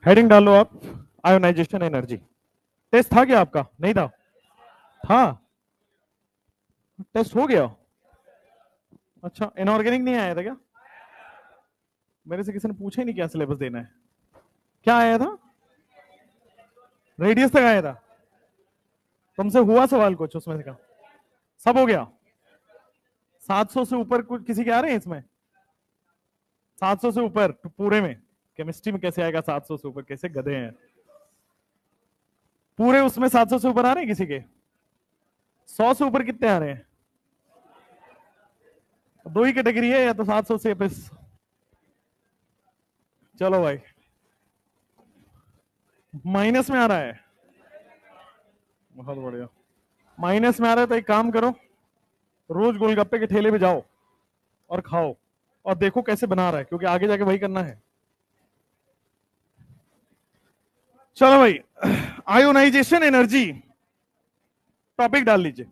Heading डालो आप, ionisation energy. Test था क्या आपका? नहीं था? था? टेस्ट हो गया? अच्छा, इनऑर्गेनिक नहीं आया था क्या? मेरे से किसी ने पूछा ही नहीं क्या सिलेबस देना है। क्या आया था? रेडियस तक आया था। तुमसे हुआ सवाल कुछ उसमें से का? सब हो गया? 700 से ऊपर कुछ किसी के आ रहे हैं इसमें? 700 से ऊपर पूरे में? केमिस्ट्री में कैसे आएगा 700 से ऊपर? कैसे गधे हैं पूरे उसमें 700 से ऊपर आ रहे हैं किसी के? 100 से ऊपर कितने आ रहे हैं? दो ही कैटेगरी है, या तो 700 से प्लस। चलो भाई, माइनस में आ रहा है। बहुत बढ़िया। माइनस में आ रहा है तो एक काम करो, रोज गोलगप्पे के ठेले पे जाओ और खाओ और देखो कैसे बना रहा है, क्योंकि आगे जाके वही करना है। चलो भाई, आयोनाइजेशन एनर्जी टॉपिक डाल लीजिए।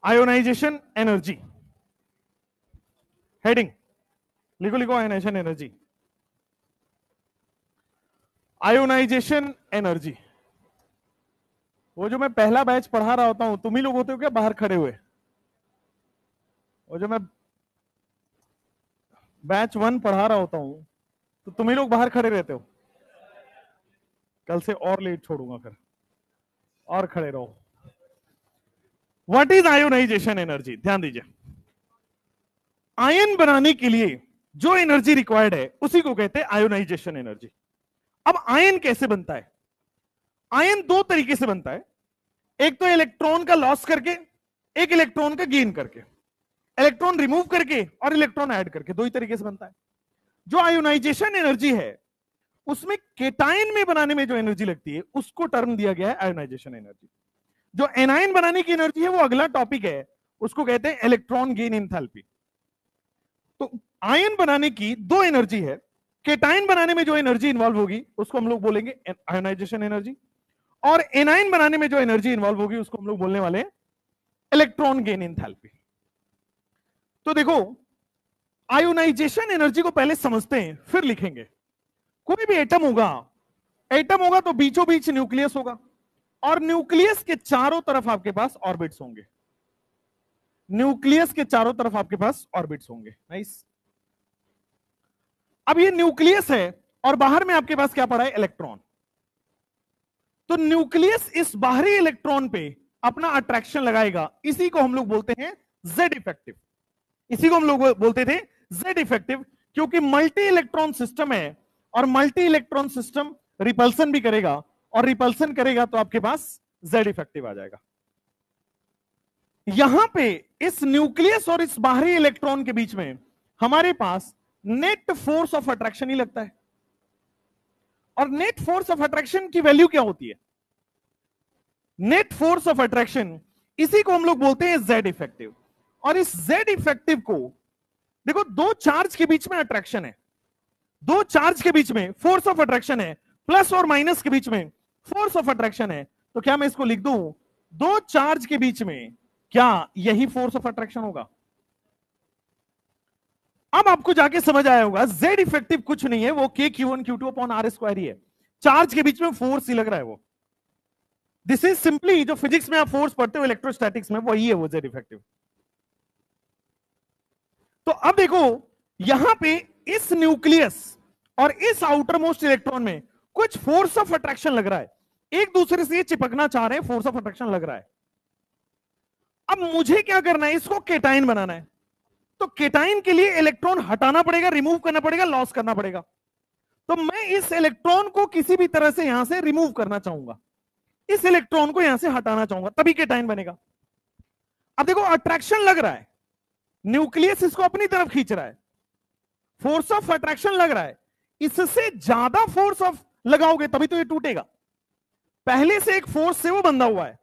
आयोनाइजेशन एनर्जी हेडिंग लिखो, लिखो आयोनाइजेशन एनर्जी। आयोनाइजेशन एनर्जी, वो जो मैं पहला बैच पढ़ा रहा होता हूं, तुम ही लोग होते हो क्या बाहर खड़े हुए? वो जो मैं बैच 1 पढ़ा रहा होता हूं, तो तुम ही लोग बाहर खड़े रहते हो। कल से और लेट छोड़ूंगा फिर, और खड़े रहो। What is ionisation energy? ध्यान दीजिए। आयन बनाने के लिए जो एनर्जी रिक्वायर्ड है उसी को कहते हैं आयोनाइजेशन एनर्जी। अब आयन कैसे बनता है? आयन दो तरीके से बनता है, एक तो इलेक्ट्रॉन का लॉस करके, एक इलेक्ट्रॉन का गेन करके। इलेक्ट्रॉन रिमूव करके और इलेक्ट्रॉन ऐड करके, दो ही तरीके से बनता है। जो आयोनाइजेशन एनर्जी है उसमें केटायन में बनाने में जो एनर्जी लगती है उसको टर्म दिया गया है आयोनाइजेशन एनर्जी। जो एनायन बनाने की एनर्जी है वो अगला टॉपिक है, उसको कहते हैं इलेक्ट्रॉन गेन एंथैल्पी। तो आयन बनाने की दो एनर्जी है, केटायन बनाने में जो एनर्जी इन्वॉल्व होगी उसको हम लोग बोलेंगे आयोनाइजेशन एनर्जी, और एनायन बनाने में जो एनर्जी इन्वॉल्व होगी उसको हम लोग बोलने वाले हैं इलेक्ट्रॉन गेन एंथैल्पी। तो देखो, आयोनाइजेशन एनर्जी को पहले समझते हैं फिर लिखेंगे। कोई भी एटम होगा, एटम होगा तो बीचों बीच न्यूक्लियस होगा, और न्यूक्लियस के चारों तरफ आपके पास ऑर्बिट्स होंगे। न्यूक्लियस के चारों तरफ आपके पास ऑर्बिट्स होंगे। नाइस। अब ये न्यूक्लियस है और बाहर में आपके पास क्या पड़ा है? इलेक्ट्रॉन। तो न्यूक्लियस इस बाहरी इलेक्ट्रॉन पे अपना अट्रैक्शन लगाएगा, इसी को हम लोग बोलते हैं जेड इफेक्टिव। इसी को हम लोग बोलते थे जेड इफेक्टिव, क्योंकि मल्टी इलेक्ट्रॉन सिस्टम है और मल्टी इलेक्ट्रॉन सिस्टम रिपल्सन भी करेगा, और रिपल्सन करेगा तो आपके पास जेड इफेक्टिव आ जाएगा। यहां पे इस न्यूक्लियस और इस बाहरी इलेक्ट्रॉन के बीच में हमारे पास नेट फोर्स ऑफ अट्रैक्शन ही लगता है। और नेट फोर्स ऑफ अट्रैक्शन की वैल्यू क्या होती है? नेट फोर्स ऑफ अट्रैक्शन, इसी को हम लोग बोलते हैं जेड इफेक्टिव। और इस जेड इफेक्टिव को देखो, दो चार्ज के बीच में अट्रैक्शन है, दो चार्ज के बीच में फोर्स ऑफ अट्रैक्शन है, प्लस और माइनस के बीच में फोर्स ऑफ अट्रैक्शन है। तो क्या मैं इसको लिख दूं, दो चार्ज के बीच में क्या यही फोर्स ऑफ अट्रैक्शन होगा? अब आपको जाके समझ आया होगा, जेड इफेक्टिव कुछ नहीं है, वो के Q1 Q2 upon are square ही है। चार्ज के बीच में फोर्स ही लग रहा है वो। दिस इज सिंपली, जो फिजिक्स में आप फोर्स पढ़ते हो इलेक्ट्रोस्टैटिक्स में, वही है वो जेड इफेक्टिव। तो अब देखो, यहां पे इस न्यूक्लियस और इस आउटर मोस्ट इलेक्ट्रॉन में कुछ फोर्स ऑफ अट्रैक्शन लग रहा है, एक दूसरे से चिपकना चाह रहे हैं, फोर्स ऑफ अट्रैक्शन लग रहा है। अब मुझे क्या करना है, इसको केटाइन बनाना है। तो केटाइन के लिए इलेक्ट्रॉन हटाना पड़ेगा, रिमूव करना पड़ेगा, लॉस करना पड़ेगा। तो मैं इस इलेक्ट्रॉन को किसी भी तरह से यहां से रिमूव करना चाहूंगा, इस इलेक्ट्रॉन को यहां से हटाना चाहूंगा, तभी केटाइन बनेगा। अब देखो, अट्रैक्शन लग रहा है, न्यूक्लियस इसको अपनी तरफ खींच रहा है, फोर्स ऑफ अट्रैक्शन लग रहा है। इससे ज्यादा फोर्स ऑफ लगाओगे तभी तो ये टूटेगा। पहले से एक फोर्स से वो बंधा हुआ है,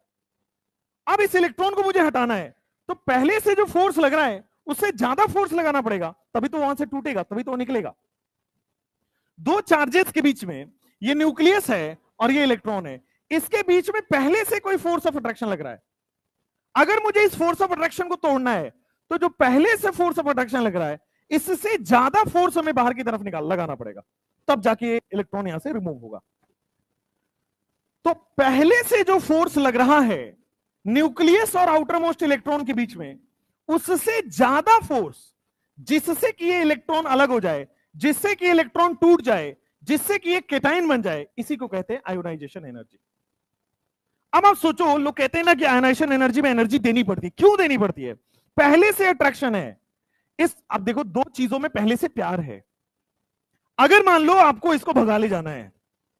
अब इस इलेक्ट्रॉन को मुझे हटाना है, तो पहले से जो फोर्स लग रहा है उससे ज्यादा फोर्स लगाना पड़ेगा, तभी तो वहां से टूटेगा, तभी तो निकलेगा। दो चार्जेस के बीच में, ये न्यूक्लियस है और ये इलेक्ट्रॉन है, इसके बीच में पहले से कोई फोर्स ऑफ अट्रैक्शन लग रहा है। अगर मुझे इस फोर्स ऑफ अट्रैक्शन को तोड़ना है तो जो पहले से फोर्स ऑफ अट्रैक्शन लग रहा है, इससे ज्यादा फोर्स हमें बाहर की तरफ लगाना पड़ेगा, तब जाके इलेक्ट्रॉन यहां से रिमूव होगा। तो पहले से जो फोर्स लग रहा है न्यूक्लियस और आउटर मोस्ट इलेक्ट्रॉन के बीच में, उससे ज्यादा फोर्स जिससे कि ये इलेक्ट्रॉन अलग हो जाए, जिससे कि इलेक्ट्रॉन टूट जाए, जिससे कि ये केटाइन बन जाए, इसी को कहते हैं आयोनाइजेशन एनर्जी। अब आप सोचो, लोग कहते हैं ना कि आयोनाइजेशन एनर्जी में एनर्जी देनी पड़ती है। क्यों देनी पड़ती है? पहले से अट्रैक्शन है। अब देखो, दो चीजों में पहले से प्यार है। अगर मान लो आपको इसको भगा ले जाना है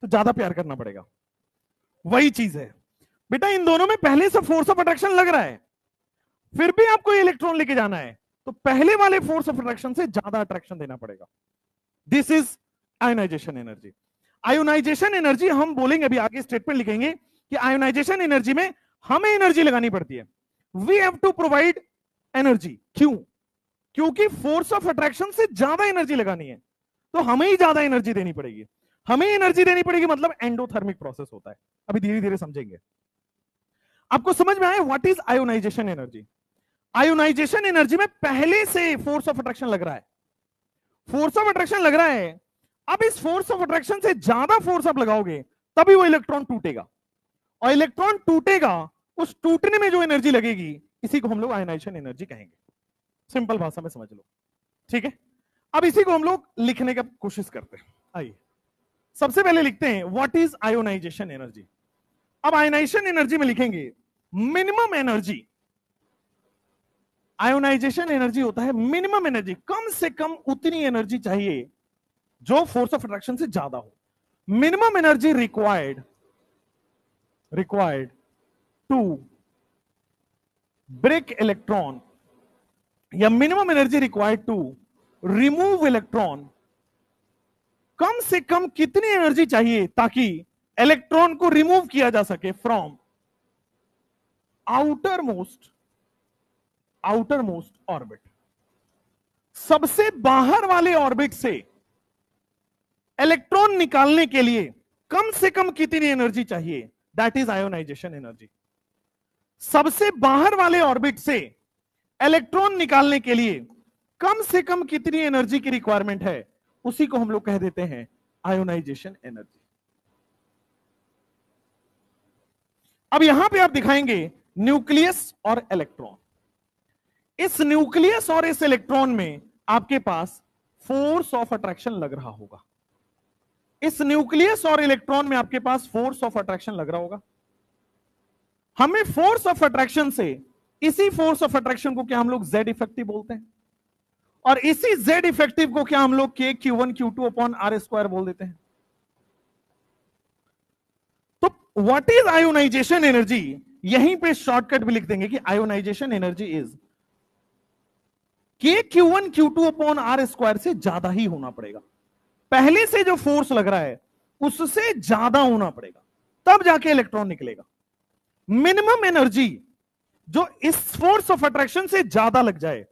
तो ज्यादा प्यार करना पड़ेगा। वही चीज है बेटा, इन दोनों में पहले से फोर्स ऑफ अट्रैक्शन लग रहा है, फिर भी आपको इलेक्ट्रॉन लेके जाना है, तो पहले वाले फोर्स ऑफ अट्रैक्शन से ज्यादा अट्रैक्शन देना पड़ेगा। This is ionisation energy. Ionisation energy हम बोलेंगे, अभी आगे स्टेटमेंट लिखेंगे कि आयोनाइजेशन एनर्जी में हमें एनर्जी लगानी पड़ती है। We have to provide energy. क्यों? क्योंकि फोर्स ऑफ अट्रैक्शन से ज्यादा एनर्जी लगानी है, तो हमें ही ज्यादा एनर्जी देनी पड़ेगी। हमें एनर्जी देनी पड़ेगी, मतलब एंडोथर्मिक प्रोसेस होता है। अभी धीरे धीरे समझेंगे। आपको समझ में आए what is ionisation energy? Ionisation energy में पहले से फोर्स ऑफ अट्रैक्शन लग रहा है। फोर्स ऑफ अट्रैक्शन लग रहा है, अब इस फोर्स ऑफ अट्रैक्शन से ज्यादा फोर्स आप लगाओगे तभी वो इलेक्ट्रॉन टूटेगा, और इलेक्ट्रॉन टूटेगा, उस टूटने में जो एनर्जी लगेगी, इसी को हम लोग आयोनाइजेशन एनर्जी कहेंगे। सिंपल भाषा में समझ लो, ठीक है? अब इसी को हम लोग लिखने का कोशिश करते हैं। आइए सबसे पहले लिखते हैं व्हाट इज आयोनाइजेशन एनर्जी। अब आयोनाइजेशन एनर्जी में लिखेंगे मिनिमम एनर्जी। आयोनाइजेशन एनर्जी होता है मिनिमम एनर्जी, कम से कम उतनी एनर्जी चाहिए जो फोर्स ऑफ अट्रैक्शन से ज्यादा हो। Minimum energy required to break electron, या minimum energy required to remove electron. कम से कम कितनी एनर्जी चाहिए ताकि इलेक्ट्रॉन को रिमूव किया जा सके फ्रॉम आउटर मोस्ट ऑर्बिट। सबसे बाहर वाले ऑर्बिट से इलेक्ट्रॉन निकालने के लिए कम से कम कितनी एनर्जी चाहिए, दैट इज आयोनाइजेशन एनर्जी। सबसे बाहर वाले ऑर्बिट से इलेक्ट्रॉन निकालने के लिए कम से कम कितनी एनर्जी की रिक्वायरमेंट है, उसी को हम लोग कह देते हैं आयोनाइजेशन एनर्जी। अब यहां पे आप दिखाएंगे न्यूक्लियस और इलेक्ट्रॉन। इस न्यूक्लियस और इस इलेक्ट्रॉन में आपके पास फोर्स ऑफ अट्रैक्शन लग रहा होगा। इस न्यूक्लियस और इलेक्ट्रॉन में आपके पास फोर्स ऑफ अट्रैक्शन लग रहा होगा। हमें फोर्स ऑफ अट्रैक्शन से, इसी फोर्स ऑफ अट्रैक्शन को क्या हम लोग जेड इफेक्टिव बोलते हैं, और इसी जेड इफेक्टिव को क्या हम लोग के Q1 Q2 upon R square बोल देते हैं। तो व्हाट इज आयोनाइजेशन एनर्जी, यहीं पे शॉर्टकट भी लिख देंगे कि ionisation energy is Q1 Q2 upon R square से ज्यादा ही होना पड़ेगा। पहले से जो फोर्स लग रहा है उससे ज्यादा होना पड़ेगा, तब जाके इलेक्ट्रॉन निकलेगा। मिनिमम एनर्जी जो इस फोर्स ऑफ अट्रैक्शन से ज्यादा लग जाए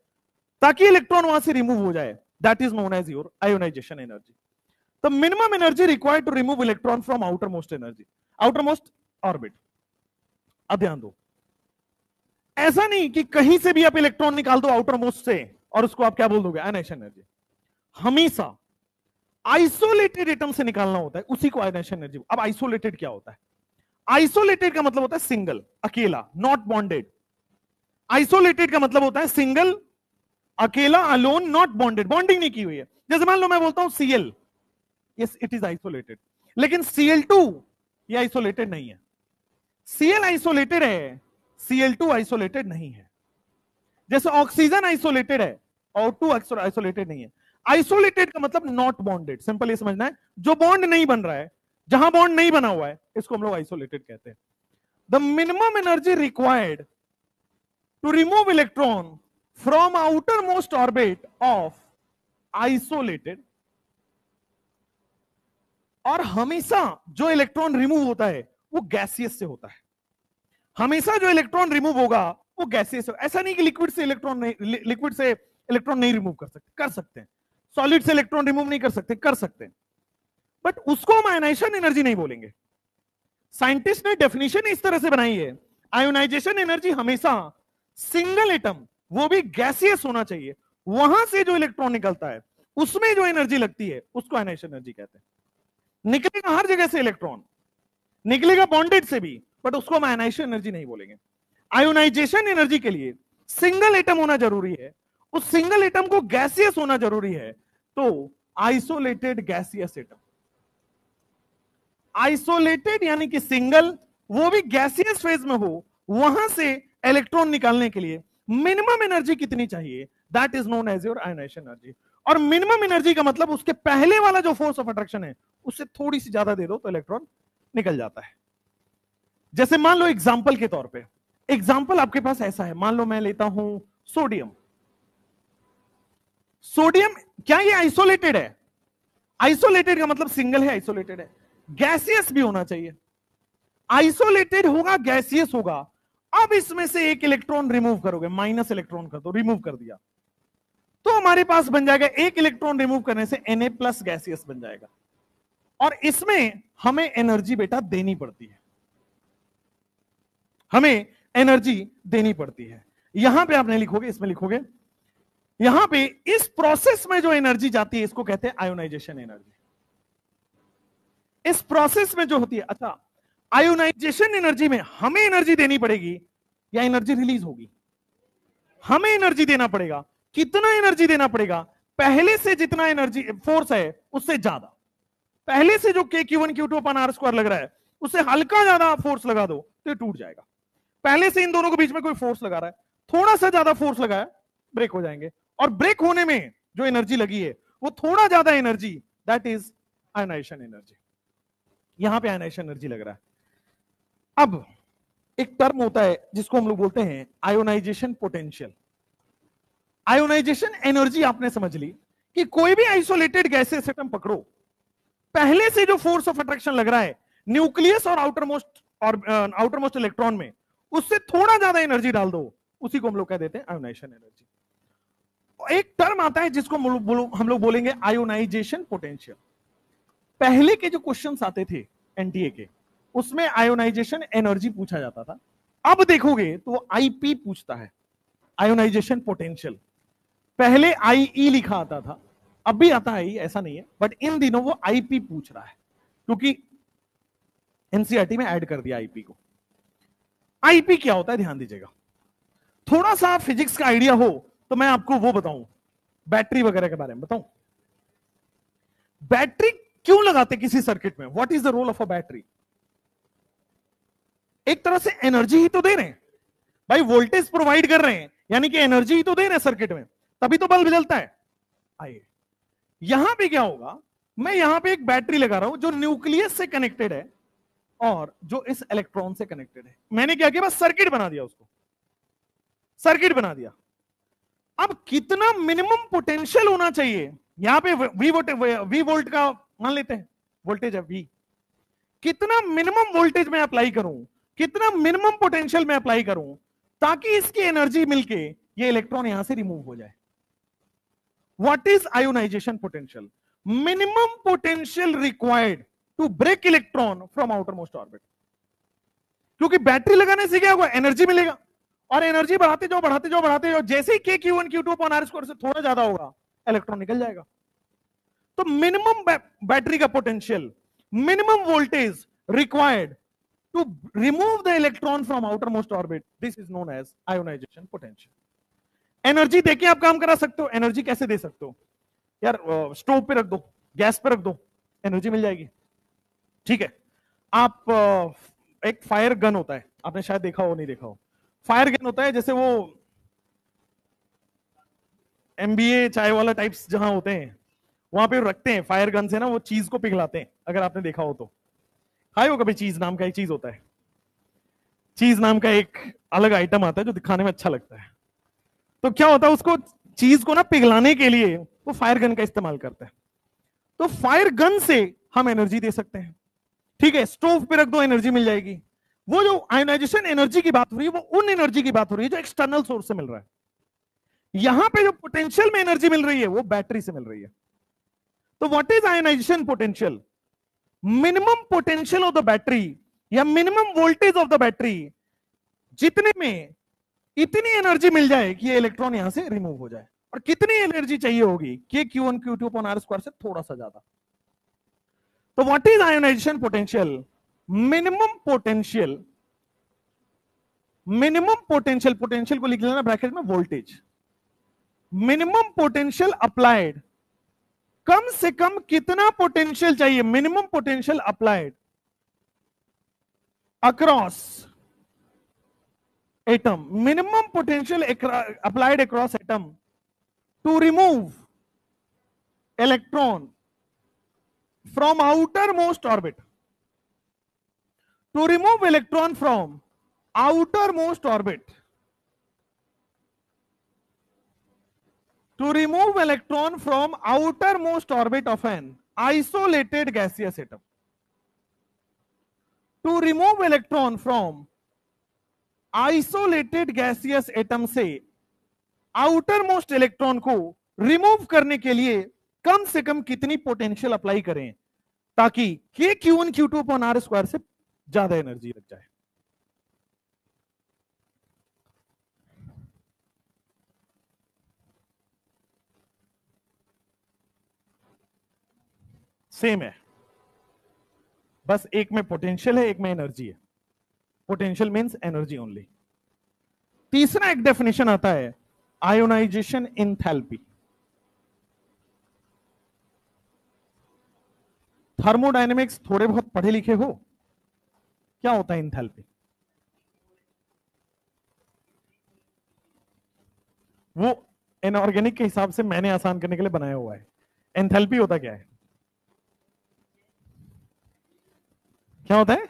ताकि इलेक्ट्रॉन वहां से रिमूव हो जाए, that is known as your ionisation energy. तो minimum energy required to remove electron from outer most energy, outer most orbit. अब ध्यान दो, ऐसा नहीं कि कहीं से भी आप इलेक्ट्रॉन निकाल दो आउटर मोस्ट से और उसको आप क्या बोल दोगे, आयोनाइजेशन एनर्जी। हमेशा आइसोलेटेड एटम से निकालना होता है, उसी को आयोनाइजेशन एनर्जी। अब आइसोलेटेड क्या होता है? आइसोलेटेड का मतलब होता है सिंगल, अकेला, नॉट बॉन्डेड। आइसोलेटेड का मतलब होता है सिंगल, अकेला, अलोन, नॉट बॉन्डेड, बॉन्डिंग नहीं की हुई है। जैसे मान लो मैं बोलता हूं Cl, yes it is isolated, लेकिन Cl2 ये आइसोलेटेड नहीं है। Cl आइसोलेटेड है, Cl2 आइसोलेटेड नहीं है। जैसे ऑक्सीजन आइसोलेटेड है, O2 आइसोलेटेड नहीं है। आइसोलेटेड का मतलब नॉट बॉन्डेड, सिंपल ये समझना है, जो बॉन्ड नहीं बन रहा है, जहां बॉन्ड नहीं बना हुआ है, इसको हम लोग आइसोलेटेड कहते हैं। The minimum energy required to remove electron from outer most orbit of isolated, और हमेशा जो इलेक्ट्रॉन रिमूव होता है वो गैसियस से होता है। हमेशा जो इलेक्ट्रॉन रिमूव होगा वो गैसियस से। ऐसा नहीं कि लिक्विड से इलेक्ट्रॉन नहीं रिमूव कर सकते हैं। सॉलिड से इलेक्ट्रॉन रिमूव नहीं कर सकते हैं, बट उसको हम आयोनाइजेशन एनर्जी नहीं बोलेंगे। साइंटिस्ट ने डेफिनेशन इस तरह से बनाई है, आयोनाइजेशन एनर्जी हमेशा सिंगल एटम वो भी गैसियस होना चाहिए, वहां से जो इलेक्ट्रॉन निकलता है उसमें जो एनर्जी लगती है उसको आयनाइजेशन एनर्जी कहते हैं। निकलेगा हर जगह से इलेक्ट्रॉन, निकलेगा बॉन्डेड से भी, बट उसको हम आयनाइजेशन एनर्जी नहीं बोलेंगे। आयोनाइजेशन एनर्जी के लिए सिंगल एटम होना जरूरी है, उस सिंगल एटम को गैसियस होना जरूरी है, तो आइसोलेटेड गैसियस एटम। आइसोलेटेड यानी कि सिंगल, वो भी गैसियस फेज में हो, वहां से इलेक्ट्रॉन निकालने के लिए मिनिमम एनर्जी कितनी चाहिए, that is known as your ionisation energy. और मिनिमम एनर्जी का मतलब उसके पहले वाला जो फोर्स ऑफ अट्रैक्शन है उससे थोड़ी सी ज्यादा दे दो तो इलेक्ट्रॉन निकल जाता है। जैसे मान लो एग्जाम्पल के तौर पे, एग्जाम्पल आपके पास ऐसा है, मान लो मैं लेता हूं सोडियम। सोडियम क्या ये आइसोलेटेड है? आइसोलेटेड का मतलब सिंगल है, आइसोलेटेड है, गैसियस भी होना चाहिए। आइसोलेटेड होगा, गैसियस होगा। अब इसमें से एक इलेक्ट्रॉन रिमूव करोगे, माइनस इलेक्ट्रॉन कर दो, रिमूव कर दिया, तो हमारे पास बन जाएगा एक इलेक्ट्रॉन रिमूव करने से Na+ गैसियस बन जाएगा। और इसमें हमें एनर्जी बेटा देनी पड़ती है, हमें एनर्जी देनी पड़ती है। यहां पे आप नहीं लिखोगे, इसमें लिखोगे, यहां पे इस प्रोसेस में जो एनर्जी जाती है इसको कहते हैं आयोनाइजेशन एनर्जी। इस प्रोसेस में जो होती है, अच्छा आयोनाइजेशन एनर्जी में हमें एनर्जी देनी पड़ेगी या एनर्जी रिलीज होगी? हमें एनर्जी देना पड़ेगा। कितना एनर्जी देना पड़ेगा? पहले से जितना एनर्जी फोर्स है उससे ज्यादा। पहले से जो Q1 Q2/r² लग रहा है उससे हल्का ज्यादा फोर्स लगा दो तो ये टूट जाएगा। पहले से इन दोनों के बीच में कोई फोर्स लगा रहा है, थोड़ा सा ज्यादा फोर्स लगाया, ब्रेक हो जाएंगे। और ब्रेक होने में जो एनर्जी लगी है वो थोड़ा ज्यादा energy, that is ionisation energy. यहां पे आयनाइजेशन एनर्जी लग रहा है। अब एक टर्म होता है जिसको हम लोग बोलते हैं आयोनाइजेशन पोटेंशियल। आयोनाइजेशन एनर्जी आपने समझ ली कि कोई भी आइसोलेटेड गैसेस एटम पकड़ो, पहले से जो फोर्स ऑफ अट्रैक्शन लग रहा है न्यूक्लियस और आउटरमोस्ट इलेक्ट्रॉन में, उससे थोड़ा ज्यादा एनर्जी डाल दो, उसी को हम लोग कह देते हैं आयोनाइजेशन एनर्जी। एक टर्म आता है जिसको हम लोग बोलेंगे आयोनाइजेशन पोटेंशियल। पहले के जो क्वेश्चंस आते थे एनटीए के, उसमें आयोनाइजेशन एनर्जी पूछा जाता था। अब देखोगे तो आईपी पूछता है, आयोनाइजेशन पोटेंशियल। पहले आईई लिखा आता था, अब भी आता है, ऐसा नहीं है, बट इन दिनों वो आईपी पूछ रहा है क्योंकि एनसीईआरटी में ऐड कर दिया आईपी को। आईपी क्या होता है ध्यान दीजिएगा, थोड़ा सा फिजिक्स का आइडिया हो तो मैं आपको वो बताऊं, बैटरी वगैरह के बारे में बताऊं। बैटरी क्यों लगाते किसी सर्किट में? What is the role of a battery? एक तरह से एनर्जी ही तो दे रहे हैं भाई, वोल्टेज प्रोवाइड कर रहे हैं, यानी कि एनर्जी ही तो दे रहे हैं सर्किट में, तभी तो बल्ब जलता है। आइए यहां पे क्या होगा, मैं यहां पे एक बैटरी लगा रहा हूं जो न्यूक्लियस से कनेक्टेड है और जो इस इलेक्ट्रॉन से कनेक्टेड है। मैंने क्या किया, बस सर्किट बना दिया, उसको सर्किट बना दिया। अब कितना मिनिमम पोटेंशियल होना चाहिए, यहां पे वी वोल्ट का मान लेते हैं, वोल्टेज है वी, कितना मिनिमम वोल्टेज में अप्लाई करूं, कितना मिनिमम पोटेंशियल में अप्लाई करूं ताकि इसकी एनर्जी मिलके ये इलेक्ट्रॉन यहां से रिमूव हो जाए। What is ionisation potential? Minimum potential required to break electron from outer most orbit. क्योंकि बैटरी लगाने से क्या होगा, एनर्जी मिलेगा, और एनर्जी बढ़ाते जाओ बढ़ाते जाओ बढ़ाते जाओ, जैसे ही Q1 Q2/r² से थोड़ा ज्यादा होगा इलेक्ट्रॉन निकल जाएगा। तो मिनिमम बैटरी का potential, minimum voltage required to remove the electron from outer most orbit, this is known as ionisation potential. Energy देके आप काम करा सकते हो। एनर्जी कैसे दे सकते हो यार? स्टोव पे रख दो, गैस पे रख दो, एनर्जी मिल जाएगी, ठीक है। आप एक फायर गन होता है, आपने शायद देखा हो, नहीं देखा हो, फायर गन होता है जैसे वो MBA चाय वाला टाइप्स जहां होते हैं वहां पे रखते हैं फायर गन से ना, वो चीज को पिघलाते हैं, अगर आपने देखा हो तो। खाए हो कभी? चीज नाम का एक चीज होता है, चीज नाम का एक अलग आइटम आता है जो दिखाने में अच्छा लगता है। तो क्या होता है, उसको चीज को ना पिघलाने के लिए वो फायर गन का इस्तेमाल करते हैं। तो फायर गन से हम एनर्जी दे सकते हैं, ठीक है। स्टोव पे रख दो, एनर्जी मिल जाएगी। वो जो आयोनाइजेशन एनर्जी की बात हो रही है वो उन एनर्जी की बात हो रही है जो एक्सटर्नल सोर्स से मिल रहा है। यहां पे जो पोटेंशियल में एनर्जी मिल रही है वो बैटरी से मिल रही है। तो what is ionisation potential? Minimum potential of the battery या minimum voltage of the battery जितने में इतनी एनर्जी मिल जाए कि ये इलेक्ट्रॉन यहां से रिमूव हो जाए। और कितनी एनर्जी चाहिए होगी? के Q1 Q2 upon are square से थोड़ा सा ज्यादा। तो what is ionisation potential? Minimum potential, minimum potential, potential को लिख लेना ब्रैकेट में वोल्टेज, मिनिमम पोटेंशियल अप्लाइड, कम से कम कितना पोटेंशियल चाहिए? Minimum potential applied across atom, minimum potential applied across atom to remove electron from outermost orbit, to remove electron from outermost orbit, to remove electron from outermost orbit of an isolated gaseous atom, to remove electron from isolated gaseous atom से outermost electron को remove करने के लिए कम से कम कितनी potential apply करें ताकि के Q1 Q2 upon are square से ज्यादा एनर्जी लग जाए। सेम है, बस एक में पोटेंशियल है, एक में एनर्जी है। Potential means energy only. तीसरा एक डेफिनेशन आता है आयोनाइजेशन एंथैल्पी। थर्मोडायनेमिक्स थोड़े बहुत पढ़े लिखे हो? क्या होता है एंथैल्पी? वो इनऑर्गेनिक के हिसाब से मैंने आसान करने के लिए बनाया हुआ है। एंथैल्पी होता क्या है? क्या होता है?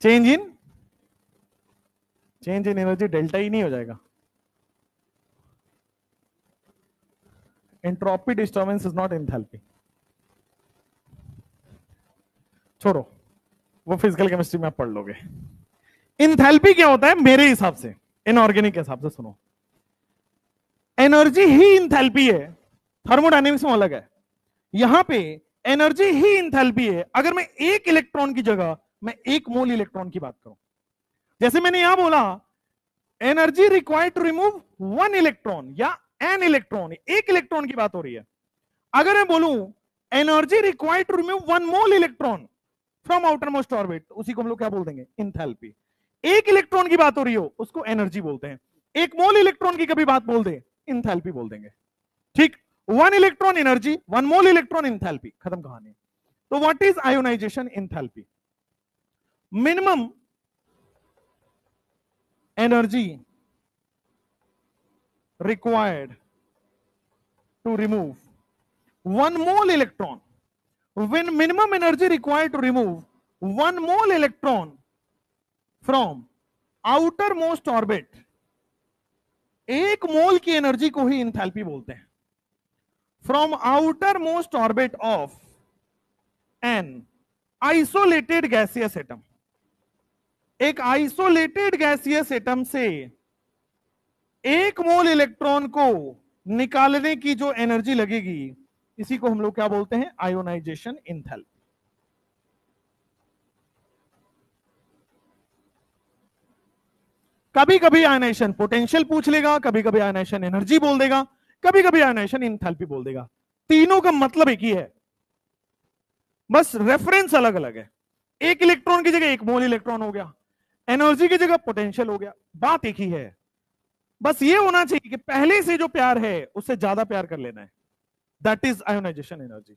Change in energy. डेल्टा ही नहीं हो जाएगा? Entropy disturbance is not enthalpy. छोड़ो, वो फिजिकल केमिस्ट्री में आप पढ़ लोगे। एंथैल्पी क्या होता है मेरे हिसाब से, इनऑर्गेनिक के हिसाब से? सुनो, एनर्जी ही एंथैल्पी है। थर्मोडायनेमिक्स में अलग है, यहां पे एनर्जी ही एंथैल्पी है। अगर मैं एक इलेक्ट्रॉन की जगह मैं एक मोल इलेक्ट्रॉन की बात करूं, जैसे मैंने यहां बोला energy required to remove one electron या एन इलेक्ट्रॉन, एक इलेक्ट्रॉन की बात हो रही है। अगर मैं बोलूं energy required to remove one mole electron from outer most orbit, उसी को हम लोग क्या बोल देंगे? एंथैल्पी। एक इलेक्ट्रॉन की बात हो रही हो उसको एनर्जी बोलते हैं। एक मोल इलेक्ट्रॉन की कभी बात बोल दे एंथैल्पी बोल देंगे। ठीक, one electron energy, one mole electron enthalpy, खत्म कहानी। तो what is ionisation enthalpy? Minimum energy required to remove one mole electron, when minimum energy required to remove one mole electron from outermost orbit, एक मोल की energy को ही enthalpy बोलते हैं। From outermost orbit of an isolated gaseous atom, एक isolated gaseous atom से एक मोल electron को निकालने की जो एनर्जी लगेगी, इसी को हम लोग क्या बोलते हैं? Ionisation enthalpy. कभी कभी आयोनाइजेशन पोटेंशियल पूछ लेगा, कभी कभी आयोनाइजेशन एनर्जी बोल देगा, कभी कभी आयोनाइजेशन एंथैल्पी बोल देगा। तीनों का मतलब एक ही है, बस रेफरेंस अलग अलग है। एक इलेक्ट्रॉन की जगह एक मोल इलेक्ट्रॉन हो गया, एनर्जी की जगह पोटेंशियल हो गया, बात एक ही है। बस ये होना चाहिए कि पहले से जो प्यार है उससे ज्यादा प्यार कर लेना है, दैट इज आयोनाइजेशन एनर्जी।